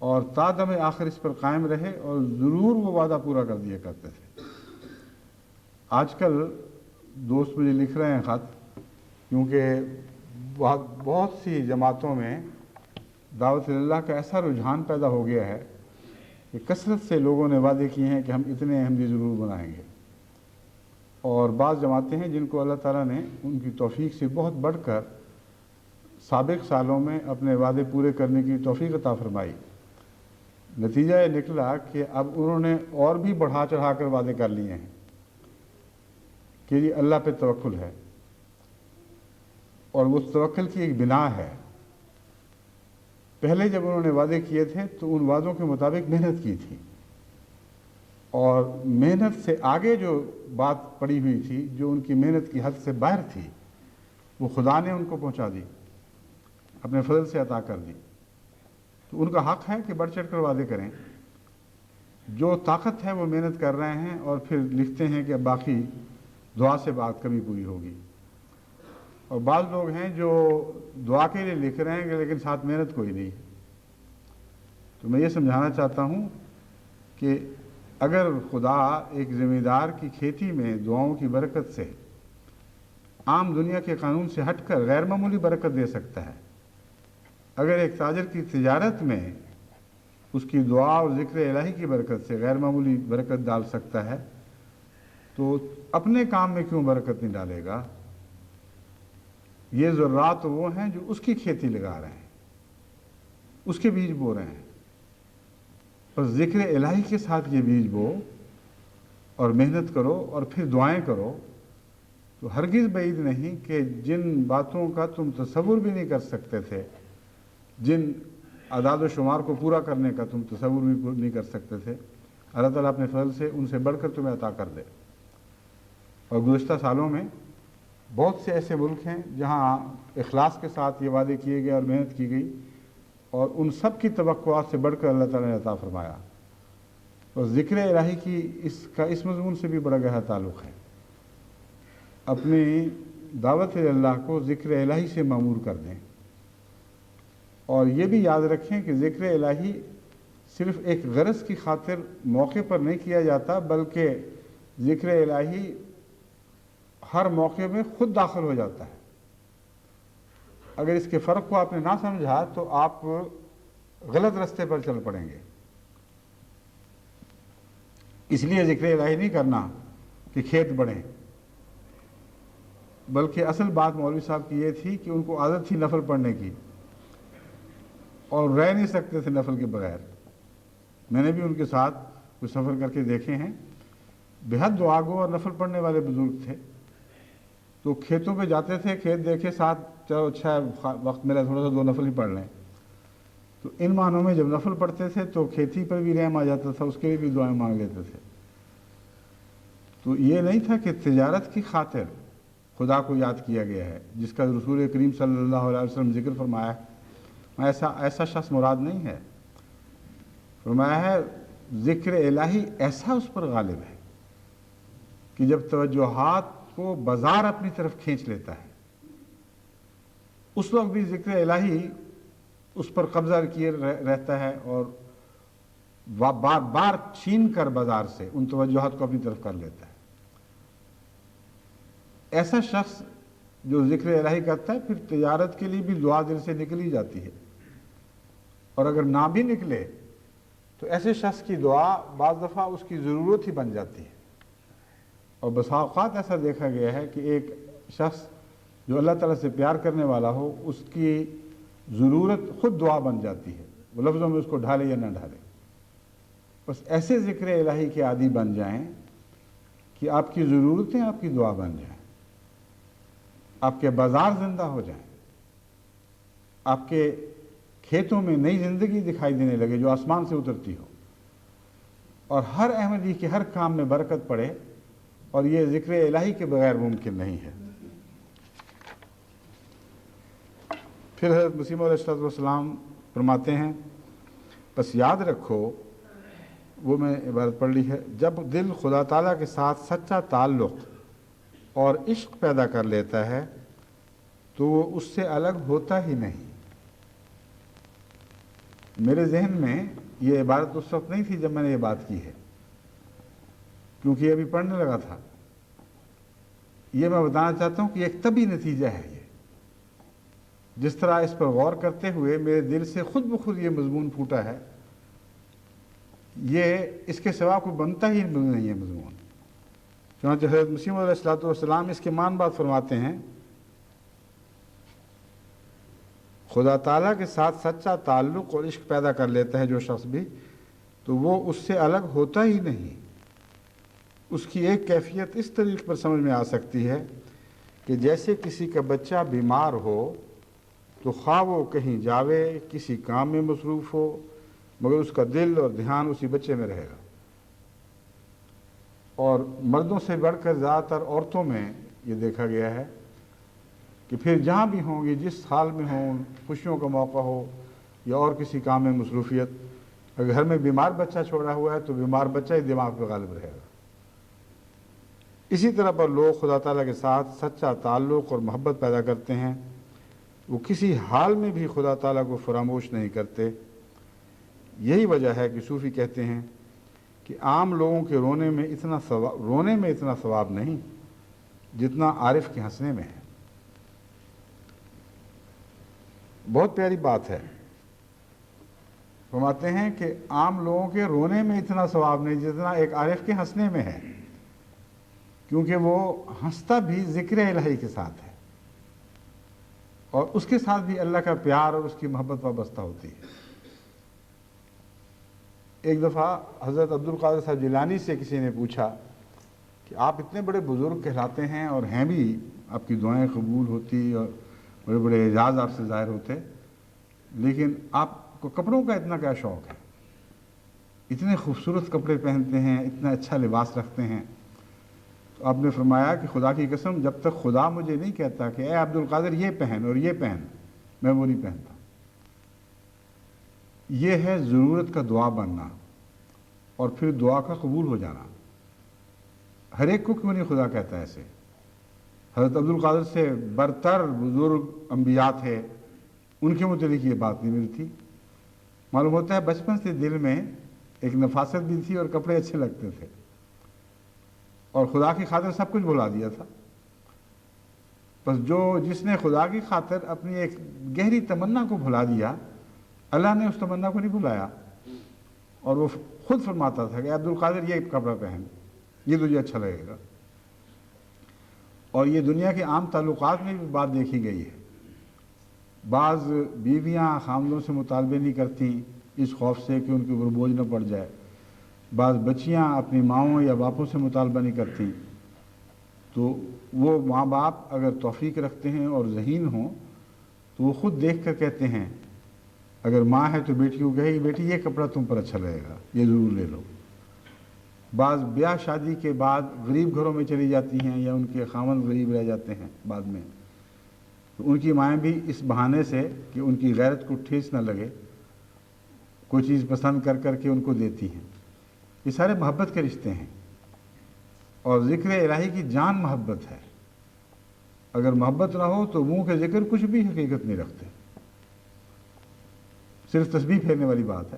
A: اور تا دم آخر اس پر قائم رہے اور ضرور وہ وعدہ پورا کر دیا کرتے تھے۔ آج کل دوست مجھے لکھ رہے ہیں خط، کیونکہ بہت سی جماعتوں میں دعوت اللہ کا ایسا رجحان پیدا ہو گیا ہے کہ کثرت سے لوگوں نے وعدے کیے ہیں کہ ہم اتنے احمدی ضرور بنائیں گے، اور بعض جماعتیں ہیں جن کو اللہ تعالیٰ نے ان کی توفیق سے بہت بڑھ کر سابق سالوں میں اپنے وعدے پورے کرنے کی توفیق عطا فرمائی۔ نتیجہ یہ نکلا کہ اب انہوں نے اور بھی بڑھا چڑھا کر وعدے کر لیے ہیں کہ یہ اللہ پہ توکل ہے، اور اس توکل کی ایک بنا ہے۔ پہلے جب انہوں نے وعدے کیے تھے تو ان وعدوں کے مطابق محنت کی تھی، اور محنت سے آگے جو بات پڑی ہوئی تھی، جو ان کی محنت کی حد سے باہر تھی، وہ خدا نے ان کو پہنچا دی، اپنے فضل سے عطا کر دی۔ تو ان کا حق ہے کہ بڑھ چڑھ کر وعدے کریں۔ جو طاقت ہے وہ محنت کر رہے ہیں، اور پھر لکھتے ہیں کہ باقی دعا سے بات کبھی پوری ہوگی۔ اور بعض لوگ ہیں جو دعا کے لیے لکھ رہے ہیں لیکن ساتھ محنت کوئی نہیں ہے۔ تو میں یہ سمجھانا چاہتا ہوں کہ اگر خدا ایک زمیندار کی کھیتی میں دعاؤں کی برکت سے عام دنیا کے قانون سے ہٹ کر غیر معمولی برکت دے سکتا ہے، اگر ایک تاجر کی تجارت میں اس کی دعا اور ذکر الہی کی برکت سے غیر معمولی برکت ڈال سکتا ہے، تو اپنے کام میں کیوں برکت نہیں ڈالے گا؟ یہ ذرات وہ ہیں جو اس کی کھیتی لگا رہے ہیں، اس کے بیج بو رہے ہیں۔ بس ذکر الہی کے ساتھ یہ بیج بو اور محنت کرو اور پھر دعائیں کرو، تو ہرگز بعید نہیں کہ جن باتوں کا تم تصور بھی نہیں کر سکتے تھے، جن اعداد و شمار کو پورا کرنے کا تم تصور بھی نہیں کر سکتے تھے، اللہ تعالیٰ اپنے فضل سے ان سے بڑھ کر تمہیں عطا کر دے۔ اور گزشتہ سالوں میں بہت سے ایسے ملک ہیں جہاں اخلاص کے ساتھ یہ وعدے کیے گئے اور محنت کی گئی، اور ان سب کی توقعات سے بڑھ کر اللہ تعالیٰ نے عطا فرمایا۔ اور ذکر الہی کی اس مضمون سے بھی بڑا گہرا تعلق ہے۔ اپنی دعوت اللہ کو ذکر الہی سے معمور کر دیں، اور یہ بھی یاد رکھیں کہ ذکر الہی صرف ایک غرض کی خاطر موقع پر نہیں کیا جاتا، بلکہ ذکر الہی ہر موقع میں خود داخل ہو جاتا ہے۔ اگر اس کے فرق کو آپ نے نہ سمجھا تو آپ غلط راستے پر چل پڑیں گے۔ اس لیے ذکر الہی نہیں کرنا کہ کھیت بڑھیں، بلکہ اصل بات مولوی صاحب کی یہ تھی کہ ان کو عادت تھی نفل پڑھنے کی اور رہ نہیں سکتے تھے نفل کے بغیر۔ میں نے بھی ان کے ساتھ کچھ سفر کر کے دیکھے ہیں، بہت دعا گو اور نفل پڑھنے والے بزرگ تھے، تو کھیتوں پہ جاتے تھے، کھیت دیکھے ساتھ، چلو اچھا وقت ملا تھوڑا سا 2 نفل ہی پڑھ لیں۔ تو ان معنوں میں جب نفل پڑھتے تھے تو کھیتی پر بھی رحم آ جاتا تھا، اس کے لیے بھی دعائیں مانگ لیتے تھے۔ تو یہ نہیں تھا کہ تجارت کی خاطر خدا کو یاد کیا گیا ہے، جس کا رسول کریم صلی اللہ علیہ وسلم ذکر فرمایا ہے، ایسا شخص مراد نہیں ہے۔ فرمایا ہے ذکر الہی ایسا اس پر غالب ہے کہ جب توجہات کو بازار اپنی طرف کھینچ لیتا ہے، اس وقت بھی ذکر الہی اس پر قبضہ کیے رہتا ہے اور بار بار چھین کر بازار سے ان توجہات کو اپنی طرف کر لیتا ہے۔ ایسا شخص جو ذکر الہی کرتا ہے، پھر تجارت کے لیے بھی دعا دل سے نکلی جاتی ہے، اور اگر نہ بھی نکلے تو ایسے شخص کی دعا بعض دفعہ اس کی ضرورت ہی بن جاتی ہے۔ اور بسا اوقات ایسا دیکھا گیا ہے کہ ایک شخص جو اللہ تعالیٰ سے پیار کرنے والا ہو، اس کی ضرورت خود دعا بن جاتی ہے، وہ لفظوں میں اس کو ڈھالے یا نہ ڈھالے۔ بس ایسے ذکر الہی کے عادی بن جائیں کہ آپ کی ضرورتیں آپ کی دعا بن جائیں، آپ کے بازار زندہ ہو جائیں، آپ کے کھیتوں میں نئی زندگی دکھائی دینے لگے جو آسمان سے اترتی ہو، اور ہر احمدی کے ہر کام میں برکت پڑے، اور یہ ذکر الہی کے بغیر ممکن نہیں ہے۔ پھر حضرت مسیح علیہ السلام فرماتے ہیں، بس یاد رکھو، وہ میں عبارت پڑھ لی ہے، جب دل خدا تعالیٰ کے ساتھ سچا تعلق اور عشق پیدا کر لیتا ہے تو وہ اس سے الگ ہوتا ہی نہیں۔ میرے ذہن میں یہ عبارت اس وقت نہیں تھی جب میں نے یہ بات کی ہے، کیونکہ یہ ابھی پڑھنے لگا تھا۔ یہ میں بتانا چاہتا ہوں کہ ایک طبعی نتیجہ ہے یہ، جس طرح اس پر غور کرتے ہوئے میرے دل سے خود بخود یہ مضمون پھوٹا ہے، یہ اس کے سوا کوئی بنتا ہی نہیں ہے مضمون۔ چنانچہ حضرت مسیح علیہ السلام اس کے مان بات فرماتے ہیں، خدا تعالیٰ کے ساتھ سچا تعلق اور عشق پیدا کر لیتا ہے جو شخص بھی، تو وہ اس سے الگ ہوتا ہی نہیں۔ اس کی ایک کیفیت اس طریقے پر سمجھ میں آ سکتی ہے کہ جیسے کسی کا بچہ بیمار ہو تو خواہ وہ کہیں جاوے، کسی کام میں مصروف ہو، مگر اس کا دل اور دھیان اسی بچے میں رہے گا۔ اور مردوں سے بڑھ کر زیادہ تر عورتوں میں یہ دیکھا گیا ہے کہ پھر جہاں بھی ہوں گی، جس حال میں ہوں، خوشیوں کا موقع ہو یا اور کسی کام میں مصروفیت، اگر گھر میں بیمار بچہ چھوڑا ہوا ہے تو بیمار بچہ ہی دماغ پہ غالب رہے گا۔ اسی طرح پر لوگ خدا تعالیٰ کے ساتھ سچا تعلق اور محبت پیدا کرتے ہیں، وہ کسی حال میں بھی خدا تعالیٰ کو فراموش نہیں کرتے۔ یہی وجہ ہے کہ صوفی کہتے ہیں کہ عام لوگوں کے رونے میں اتنا ثواب نہیں جتنا عارف کے ہنسنے میں ہے۔ بہت پیاری بات ہے۔ فرماتے ہیں کہ عام لوگوں کے رونے میں اتنا ثواب نہیں جتنا ایک عارف کے ہنسنے میں ہے، کیونکہ وہ ہنستا بھی ذکر الہی کے ساتھ ہے، اور اس کے ساتھ بھی اللہ کا پیار اور اس کی محبت وابستہ ہوتی ہے۔ ایک دفعہ حضرت عبد القادر صاحب جیلانی سے کسی نے پوچھا کہ آپ اتنے بڑے بزرگ کہلاتے ہیں اور ہیں بھی، آپ کی دعائیں قبول ہوتی اور بڑے بڑے اعزاز آپ سے ظاہر ہوتے، لیکن آپ کو کپڑوں کا اتنا کیا شوق ہے؟ اتنے خوبصورت کپڑے پہنتے ہیں، اتنا اچھا لباس رکھتے ہیں۔ تو آپ نے فرمایا کہ خدا کی قسم، جب تک خدا مجھے نہیں کہتا کہ اے عبد القادر یہ پہن اور یہ پہن، میں وہ نہیں پہنتا۔ یہ ہے ضرورت کا دعا بننا اور پھر دعا کا قبول ہو جانا۔ ہر ایک کو کیوں نہیں خدا کہتا ہے ایسے؟ حضرت عبد القادر سے برتر بزرگ انبیاء تھے، ان کے متعلق یہ بات نہیں ملتی۔ معلوم ہوتا ہے بچپن سے دل میں ایک نفاست بھی تھی اور کپڑے اچھے لگتے تھے، اور خدا کی خاطر سب کچھ بھلا دیا تھا۔ بس جس نے خدا کی خاطر اپنی ایک گہری تمنا کو بھلا دیا، اللہ نے اس تمنا کو نہیں بھلایا، اور وہ خود فرماتا تھا کہ عبد القادر یہ کپڑا پہن، یہ تجھے اچھا لگے گا۔ اور یہ دنیا کے عام تعلقات میں بھی بات دیکھی گئی ہے۔ بعض بیویاں خامدوں سے مطالبے نہیں کرتی اس خوف سے کہ ان کے اوپر بوجھ نہ پڑ جائے، بعض بچیاں اپنی ماؤں یا باپوں سے مطالبہ نہیں کرتی، تو وہ ماں باپ اگر توفیق رکھتے ہیں اور ذہین ہوں تو وہ خود دیکھ کر کہتے ہیں، اگر ماں ہے تو بیٹی کو کہے گی بیٹی یہ کپڑا تم پر اچھا لگے گا، یہ ضرور لے لو۔ بعض بیاہ شادی کے بعد غریب گھروں میں چلی جاتی ہیں یا ان کے خاوند غریب رہ جاتے ہیں بعد میں، تو ان کی مائیں بھی اس بہانے سے کہ ان کی غیرت کو ٹھیس نہ لگے کوئی چیز پسند کر کر کے ان کو دیتی ہیں۔ یہ سارے محبت کے رشتے ہیں، اور ذکر الہی کی جان محبت ہے۔ اگر محبت نہ ہو تو منہ کے ذکر کچھ بھی حقیقت نہیں رکھتے، صرف تسبیح پھیرنے والی بات ہے۔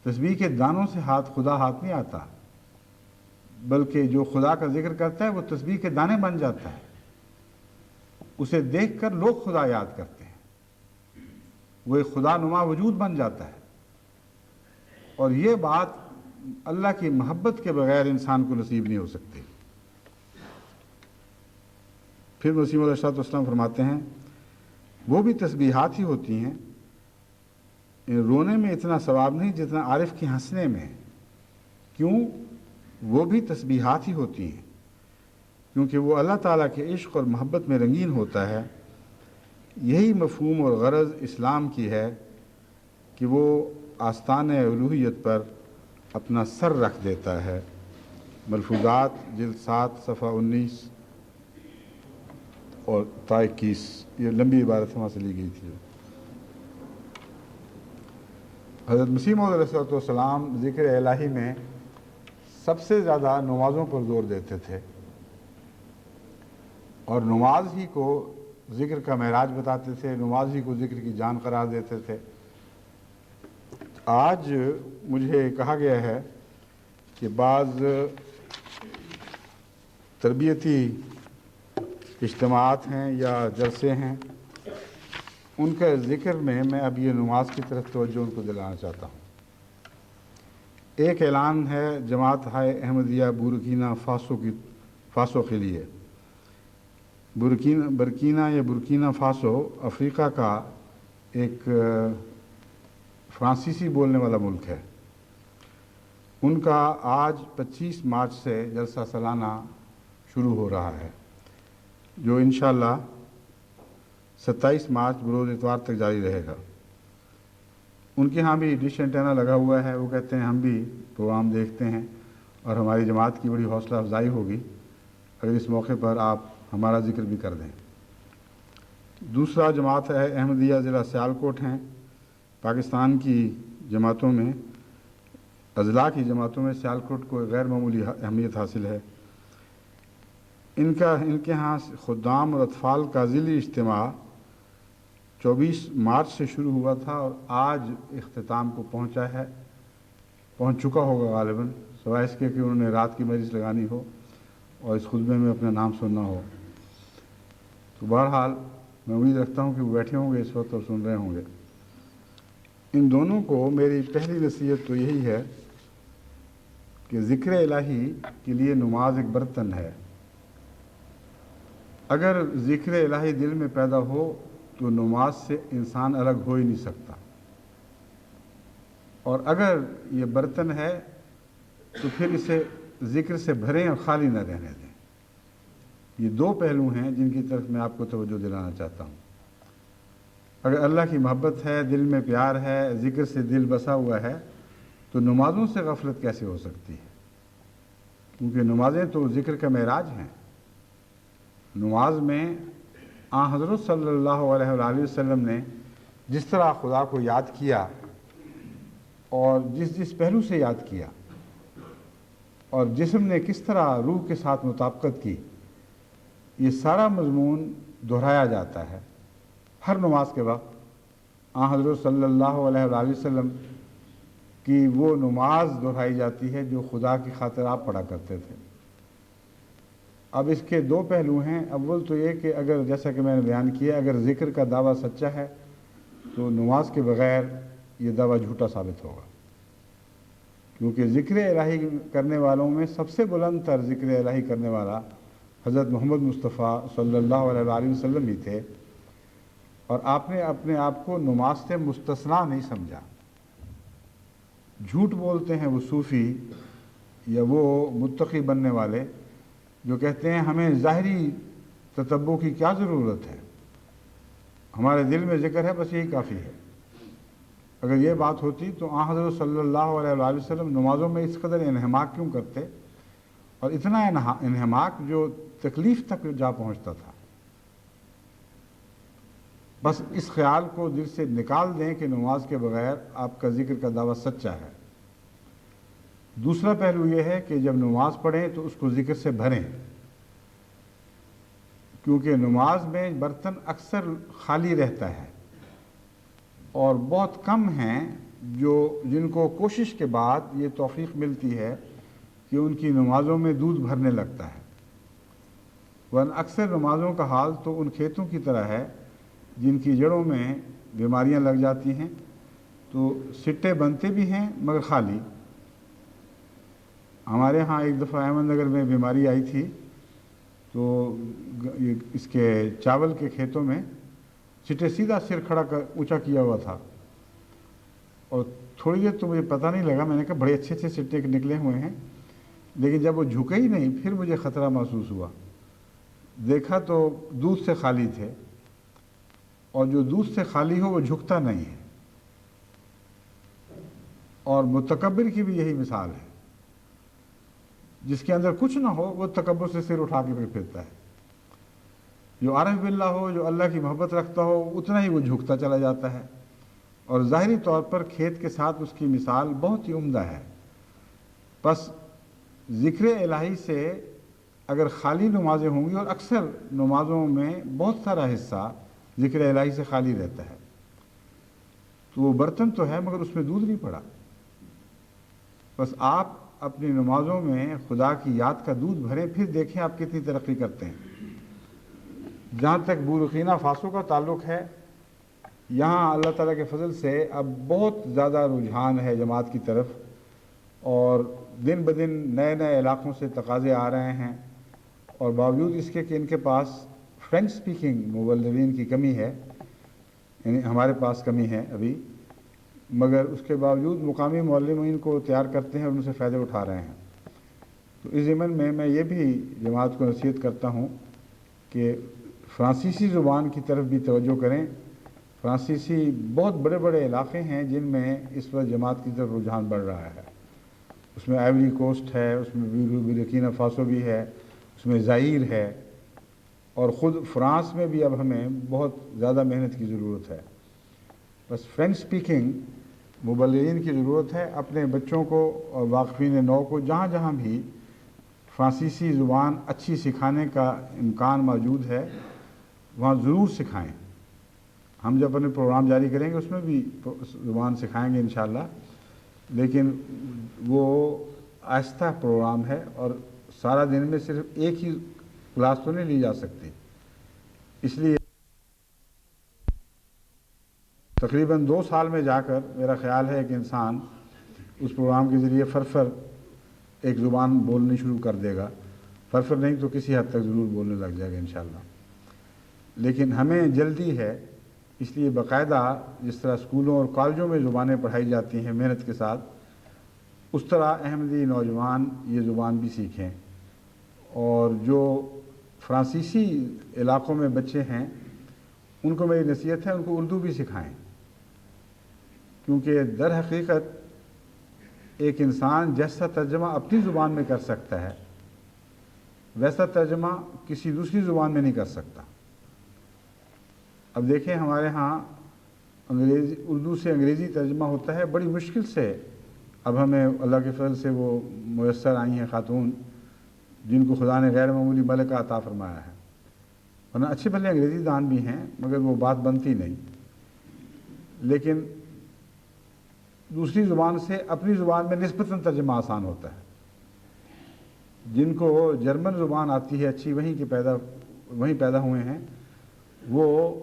A: تسبیح کے دانوں سے خدا ہاتھ نہیں آتا، بلکہ جو خدا کا ذکر کرتا ہے وہ تسبیح کے دانے بن جاتا ہے، اسے دیکھ کر لوگ خدا یاد کرتے ہیں، وہ ایک خدا نما وجود بن جاتا ہے۔ اور یہ بات اللہ کی محبت کے بغیر انسان کو نصیب نہیں ہو سکتی۔ پھر مسیح علیہ السلام فرماتے ہیں وہ بھی تسبیحات ہی ہوتی ہیں، رونے میں اتنا ثواب نہیں جتنا عارف کے ہنسنے میں۔ کیوں؟ وہ بھی تسبیحات ہی ہوتی ہیں کیونکہ وہ اللہ تعالیٰ کے عشق اور محبت میں رنگین ہوتا ہے۔ یہی مفہوم اور غرض اسلام کی ہے کہ وہ آستان الوہیت پر اپنا سر رکھ دیتا ہے۔ ملفوظات جلد 7 صفحہ 19 اور تا 21، یہ لمبی عبارت وہاں سے لی گئی تھی۔ حضرت مسیح موعود علیہ السلام ذکر الہی میں سب سے زیادہ نمازوں پر زور دیتے تھے، اور نماز ہی کو ذکر کا معراج بتاتے تھے، نماز ہی کو ذکر کی جان قرار دیتے تھے۔ آج مجھے کہا گیا ہے کہ بعض تربیتی اجتماعات ہیں یا جلسے ہیں، ان کے ذکر میں میں اب یہ نماز کی طرف توجہ ان کو دلانا چاہتا ہوں۔ ایک اعلان ہے جماعت احمدیہ بورکینا فاسو کے لیے۔ برکینا فاسو افریقہ کا ایک فرانسیسی بولنے والا ملک ہے۔ ان کا آج 25 مارچ سے جلسہ سالانہ شروع ہو رہا ہے، جو انشاءاللہ 27 مارچ بروز اتوار تک جاری رہے گا۔ ان کے ہاں بھی ڈش اینٹینا لگا ہوا ہے۔ وہ کہتے ہیں ہم بھی پروگرام دیکھتے ہیں اور ہماری جماعت کی بڑی حوصلہ افزائی ہوگی اگر اس موقع پر آپ ہمارا ذکر بھی کر دیں۔ دوسرا جماعت ہے احمدیہ ضلع سیالکوٹ ہیں۔ پاکستان کی جماعتوں میں، اضلاع کی جماعتوں میں سیالکوٹ کو غیر معمولی اہمیت حاصل ہے۔ ان کے ہاں خدام اور اطفال کا ذیلی اجتماع 24 مارچ سے شروع ہوا تھا اور آج اختتام کو پہنچ چکا ہوگا غالباً، سوائے اس کے کہ انہوں نے رات کی مجلس لگانی ہو اور اس خطبے میں اپنا نام سننا ہو۔ تو بہرحال میں امید رکھتا ہوں کہ وہ بیٹھے ہوں گے اس وقت اور سن رہے ہوں گے۔ ان دونوں کو میری پہلی نصیحت تو یہی ہے کہ ذکر الہی کے لیے نماز ایک برتن ہے۔ اگر ذکر الہی دل میں پیدا ہو تو نماز سے انسان الگ ہو ہی نہیں سکتا، اور اگر یہ برتن ہے تو پھر اسے ذکر سے بھریں اور خالی نہ رہنے دیں۔ یہ دو پہلو ہیں جن کی طرف میں آپ کو توجہ دلانا چاہتا ہوں۔ اگر اللہ کی محبت ہے، دل میں پیار ہے، ذکر سے دل بسا ہوا ہے، تو نمازوں سے غفلت کیسے ہو سکتی ہے؟ کیونکہ نمازیں تو ذکر کا معراج ہیں۔ نماز میں حضرت صلی اللہ علیہ وآلہ وسلم نے جس طرح خدا کو یاد کیا اور جس پہلو سے یاد کیا، اور جسم نے کس طرح روح کے ساتھ مطابقت کی، یہ سارا مضمون دہرایا جاتا ہے۔ ہر نماز کے وقت حضرت صلی اللہ علیہ وآلہ وسلم کی وہ نماز دہرائی جاتی ہے جو خدا کی خاطر آپ پڑھا کرتے تھے۔ اب اس کے دو پہلو ہیں۔ اول تو یہ کہ اگر جیسا کہ میں نے بیان کیا، اگر ذکر کا دعویٰ سچا ہے تو نماز کے بغیر یہ دعویٰ جھوٹا ثابت ہوگا، کیونکہ ذکر الہی کرنے والوں میں سب سے بلند تر ذکر الہی کرنے والا حضرت محمد مصطفیٰ صلی اللہ علیہ وآلہ وسلم ہی تھے، اور آپ نے اپنے آپ کو نماز سے مستثنا نہیں سمجھا۔ جھوٹ بولتے ہیں وہ صوفی یا وہ متقی بننے والے جو کہتے ہیں ہمیں ظاہری تتبع کی کیا ضرورت ہے، ہمارے دل میں ذکر ہے بس یہی کافی ہے۔ اگر یہ بات ہوتی تو حضرت صلی اللہ علیہ وآلہ وسلم نمازوں میں اس قدر انہماک کیوں کرتے، اور اتنا انہماک جو تکلیف تک جا پہنچتا تھا۔ بس اس خیال کو دل سے نکال دیں کہ نماز کے بغیر آپ کا ذکر کا دعویٰ سچا ہے۔ دوسرا پہلو یہ ہے کہ جب نماز پڑھیں تو اس کو ذکر سے بھریں، کیونکہ نماز میں برتن اکثر خالی رہتا ہے، اور بہت کم ہیں جن کو کوشش کے بعد یہ توفیق ملتی ہے کہ ان کی نمازوں میں دودھ بھرنے لگتا ہے، ورنہ اکثر نمازوں کا حال تو ان کھیتوں کی طرح ہے جن کی جڑوں میں بیماریاں لگ جاتی ہیں، تو سٹے بنتے بھی ہیں مگر خالی۔ ہمارے ہاں ایک دفعہ احمد نگر میں بیماری آئی تھی، تو اس کے چاول کے کھیتوں میں سٹے سیدھا سر کھڑا کر اونچا کیا ہوا تھا، اور تھوڑی دیر تو مجھے پتہ نہیں لگا، میں نے کہا بڑے اچھے اچھے سٹے نکلے ہوئے ہیں، لیکن جب وہ جھکے ہی نہیں پھر مجھے خطرہ محسوس ہوا۔ دیکھا تو دودھ سے خالی تھے، اور جو دودھ سے خالی ہو وہ جھکتا نہیں ہے، اور متکبر کی بھی یہی مثال ہے، جس کے اندر کچھ نہ ہو وہ تکبر سے سر اٹھا کے پھرتا ہے۔ جو عارف باللہ ہو، جو اللہ کی محبت رکھتا ہو، اتنا ہی وہ جھکتا چلا جاتا ہے، اور ظاہری طور پر کھیت کے ساتھ اس کی مثال بہت ہی عمدہ ہے۔ بس ذکر الہی سے اگر خالی نمازیں ہوں گی، اور اکثر نمازوں میں بہت سارا حصہ ذکر الہی سے خالی رہتا ہے، تو وہ برتن تو ہے مگر اس میں دودھ نہیں پڑا۔ بس آپ اپنی نمازوں میں خدا کی یاد کا دودھ بھریں، پھر دیکھیں آپ کتنی ترقی کرتے ہیں۔ جہاں تک بورکینا فاسو کا تعلق ہے، یہاں اللہ تعالیٰ کے فضل سے اب بہت زیادہ رجحان ہے جماعت کی طرف، اور دن بدن نئے نئے علاقوں سے تقاضے آ رہے ہیں، اور باوجود اس کے کہ ان کے پاس فرینچ سپیکنگ مبلغین کی کمی ہے، یعنی ہمارے پاس کمی ہے ابھی، مگر اس کے باوجود مقامی معلمین کو تیار کرتے ہیں اور ان سے فائدے اٹھا رہے ہیں۔ تو اس ضمن میں یہ بھی جماعت کو نصیحت کرتا ہوں کہ فرانسیسی زبان کی طرف بھی توجہ کریں۔ فرانسیسی بہت بڑے بڑے علاقے ہیں جن میں اس وقت جماعت کی طرف رجحان بڑھ رہا ہے۔ اس میں آئیوری کوسٹ ہے، اس میں بورکینا فاسو بھی ہے، اس میں زائر ہے، اور خود فرانس میں بھی اب ہمیں بہت زیادہ محنت کی ضرورت ہے۔ بس فرینچ سپیکنگ مبلغین کی ضرورت ہے۔ اپنے بچوں کو اور واقفین نو کو جہاں جہاں بھی فرانسیسی زبان اچھی سکھانے کا امکان موجود ہے وہاں ضرور سکھائیں۔ ہم جب اپنے پروگرام جاری کریں گے اس میں بھی زبان سکھائیں گے انشاءاللہ، لیکن وہ آہستہ پروگرام ہے، اور سارا دن میں صرف ایک ہی کلاس تو نہیں لی جا سکتی، اس لیے تقریباً 2 سال میں جا کر میرا خیال ہے کہ انسان اس پروگرام کے ذریعے فرفر ایک زبان بولنی شروع کر دے گا، فرفر نہیں تو کسی حد تک ضرور بولنے لگ جائے گا انشاءاللہ۔ لیکن ہمیں جلدی ہے، اس لیے باقاعدہ جس طرح اسکولوں اور کالجوں میں زبانیں پڑھائی جاتی ہیں محنت کے ساتھ، اس طرح احمدی نوجوان یہ زبان بھی سیکھیں، اور جو فرانسیسی علاقوں میں بچے ہیں ان کو میری نصیحت ہے ان کو اردو بھی سکھائیں، کیونکہ در حقیقت ایک انسان جیسا ترجمہ اپنی زبان میں کر سکتا ہے ویسا ترجمہ کسی دوسری زبان میں نہیں کر سکتا۔ اب دیکھیں ہمارے ہاں اردو سے انگریزی ترجمہ ہوتا ہے، بڑی مشکل سے اب ہمیں اللہ کے فضل سے وہ میسر آئی ہیں خاتون جن کو خدا نے غیر معمولی ملکہ عطا فرمایا ہے، ورنہ اچھے بھلے انگریزی دان بھی ہیں مگر وہ بات بنتی نہیں. لیکن دوسری زبان سے اپنی زبان میں نسبتاً ترجمہ آسان ہوتا ہے. جن کو جرمن زبان آتی ہے اچھی وہیں پیدا ہوئے ہیں وہ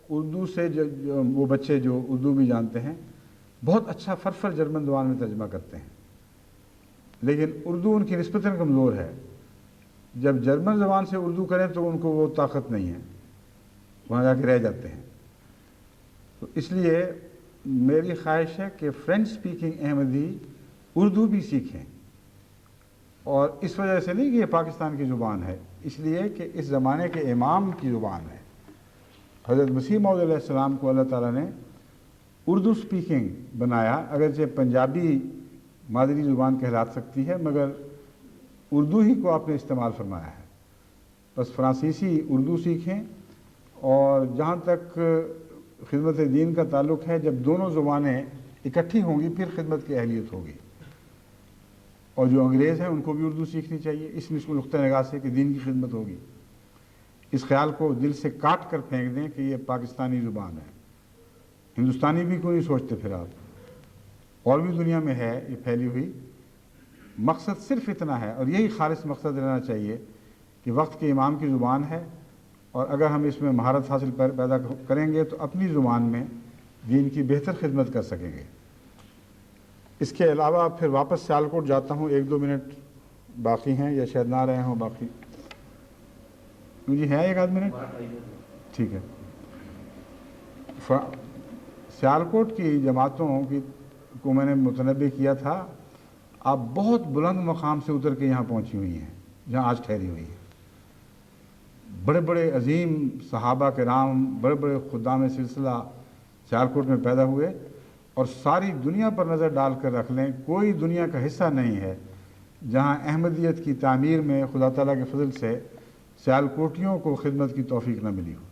A: اردو سے وہ بچے جو اردو بھی جانتے ہیں بہت اچھا فرفر جرمن زبان میں ترجمہ کرتے ہیں. لیکن اردو ان کی نسبتاً کمزور ہے. جب جرمن زبان سے اردو کریں تو ان کو وہ طاقت نہیں ہے, وہاں جا کے رہ جاتے ہیں. تو اس لیے میری خواہش ہے کہ فرینچ سپیکنگ احمدی اردو بھی سیکھیں. اور اس وجہ سے نہیں کہ یہ پاکستان کی زبان ہے, اس لیے کہ اس زمانے کے امام کی زبان ہے. حضرت مسیح موعود علیہ السلام کو اللہ تعالیٰ نے اردو سپیکنگ بنایا, اگرچہ پنجابی مادری زبان کہلا سکتی ہے مگر اردو ہی کو آپ نے استعمال فرمایا ہے. بس فرانسیسی اردو سیکھیں, اور جہاں تک خدمت دین کا تعلق ہے جب دونوں زبانیں اکٹھی ہوں گی پھر خدمت کی اہلیت ہوگی. اور جو انگریز ہیں ان کو بھی اردو سیکھنی چاہیے اس نقطۂ نگاہ سے کہ دین کی خدمت ہوگی. اس خیال کو دل سے کاٹ کر پھینک دیں کہ یہ پاکستانی زبان ہے. ہندوستانی بھی کوئی نہیں سوچتے پھر آپ, اور بھی دنیا میں ہے یہ پھیلی ہوئی. مقصد صرف اتنا ہے, اور یہی خالص مقصد رہنا چاہیے کہ وقت کے امام کی زبان ہے, اور اگر ہم اس میں مہارت حاصل پیدا کریں گے تو اپنی زبان میں دین کی بہتر خدمت کر سکیں گے. اس کے علاوہ پھر واپس سیالکوٹ جاتا ہوں, 1-2 منٹ باقی ہیں یا شاید نہ رہے ہوں باقی. مجھے ہے 1-8 منٹ, ٹھیک ہے. سیالکوٹ کی جماعتوں کو میں نے متنبع کیا تھا, آپ بہت بلند مقام سے اتر کے یہاں پہنچی ہوئی ہیں جہاں آج ٹھہری ہوئی ہیں. بڑے بڑے عظیم صحابہ کرام, بڑے بڑے خدام سلسلہ سیالکوٹ میں پیدا ہوئے, اور ساری دنیا پر نظر ڈال کر رکھ لیں کوئی دنیا کا حصہ نہیں ہے جہاں احمدیت کی تعمیر میں خدا تعالیٰ کے فضل سے سیالکوٹیوں کو خدمت کی توفیق نہ ملی ہو.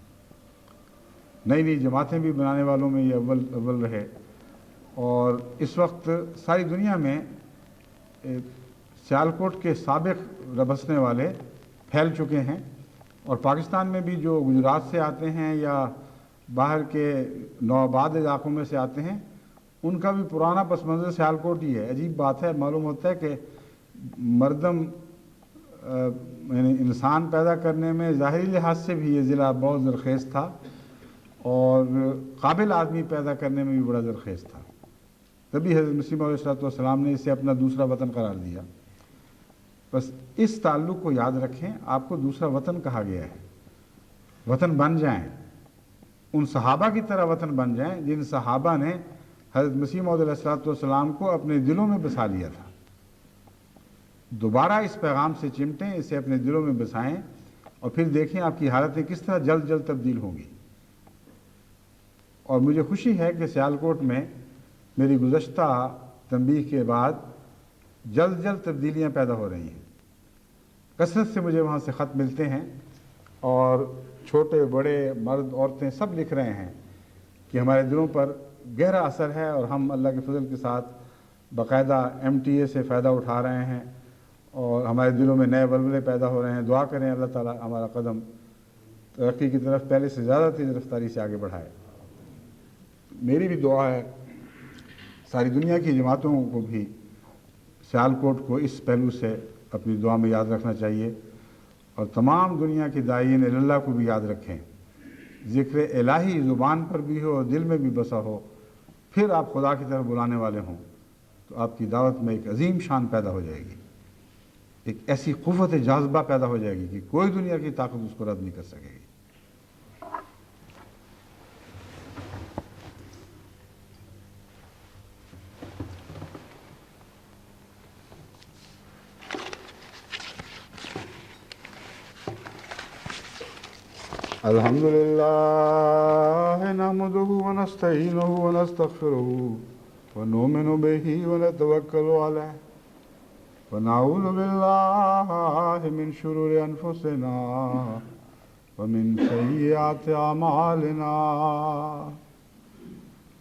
A: نئی نئی جماعتیں بھی بنانے والوں میں یہ اول رہے, اور اس وقت ساری دنیا میں سیالکوٹ کے سابق ربسنے والے پھیل چکے ہیں. اور پاکستان میں بھی جو گجرات سے آتے ہیں یا باہر کے نوآباد علاقوں میں سے آتے ہیں ان کا بھی پرانا پس منظر سیالکوٹ ہی ہے. عجیب بات ہے, معلوم ہوتا ہے کہ مردم یعنی انسان پیدا کرنے میں ظاہری لحاظ سے بھی یہ ضلع بہت زرخیز تھا, اور قابل آدمی پیدا کرنے میں بھی بڑا زرخیز تھا. تبھی حضرت مسیح موعود علیہ السلام نے اسے اپنا دوسرا وطن قرار دیا. بس اس تعلق کو یاد رکھیں, آپ کو دوسرا وطن کہا گیا ہے. وطن بن جائیں, ان صحابہ کی طرح وطن بن جائیں جن صحابہ نے حضرت مسیح موعود علیہ السلام کو اپنے دلوں میں بسا لیا تھا. دوبارہ اس پیغام سے چمٹیں, اسے اپنے دلوں میں بسائیں, اور پھر دیکھیں آپ کی حالتیں کس طرح جلد جلد تبدیل ہوں گی. اور مجھے خوشی ہے کہ سیالکوٹ میں میری گزشتہ تنبیہ کے بعد جلد جلد تبدیلیاں پیدا ہو رہی ہیں. کثرت سے مجھے وہاں سے خط ملتے ہیں, اور چھوٹے بڑے مرد عورتیں سب لکھ رہے ہیں کہ ہمارے دلوں پر گہرا اثر ہے, اور ہم اللہ کے فضل کے ساتھ باقاعدہ MTA سے فائدہ اٹھا رہے ہیں, اور ہمارے دلوں میں نئے ولولے پیدا ہو رہے ہیں. دعا کریں اللہ تعالیٰ ہمارا قدم ترقی کی طرف پہلے سے زیادہ تیز رفتاری سے آگے بڑھائے. میری بھی دعا ہے, ساری دنیا کی جماعتوں کو بھی سیالکوٹ کو اس پہلو سے اپنی دعا میں یاد رکھنا چاہیے, اور تمام دنیا کے داعین اللہ کو بھی یاد رکھیں. ذکر الہی زبان پر بھی ہو اور دل میں بھی بسا ہو, پھر آپ خدا کی طرف بلانے والے ہوں تو آپ کی دعوت میں ایک عظیم شان پیدا ہو جائے گی, ایک ایسی قوت جاذبہ پیدا ہو جائے گی کہ کوئی دنیا کی طاقت اس کو رد نہیں کر سکے گی. الحمد لله نحمده ونستعينه ونستغفره ونؤمن به ونتوكل عليه ونعوذ بالله من شرور أنفسنا ومن سيئات أعمالنا.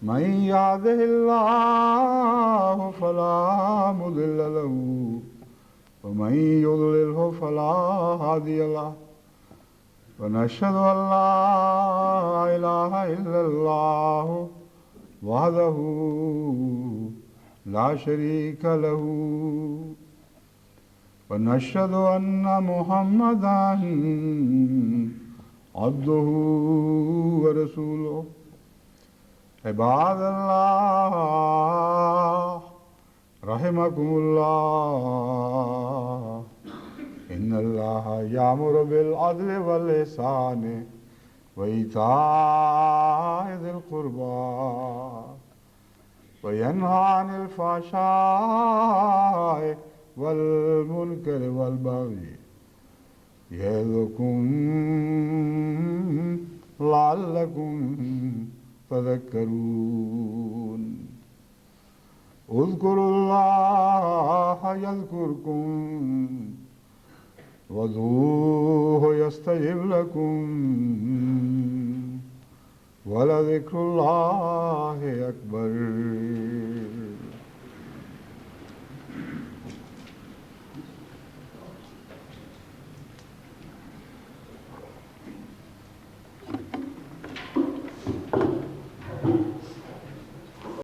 A: من يهده الله فلا مضل له ومن يضلله فلا هادي له ونشهد أن لا إله إلا الله وحده لا شريك له ونشهد أن محمدا عبده ورسوله عباد الله رحمكم الله إن الله يأمر بالعدل والإحسان وإيتاء ذي القربى وينهى عن الفحشاء والمنكر والبغي يعظكم لعلكم تذكرون اذكروا الله يذكركم وادعوه يستجب لكم ولذكر الله أكبر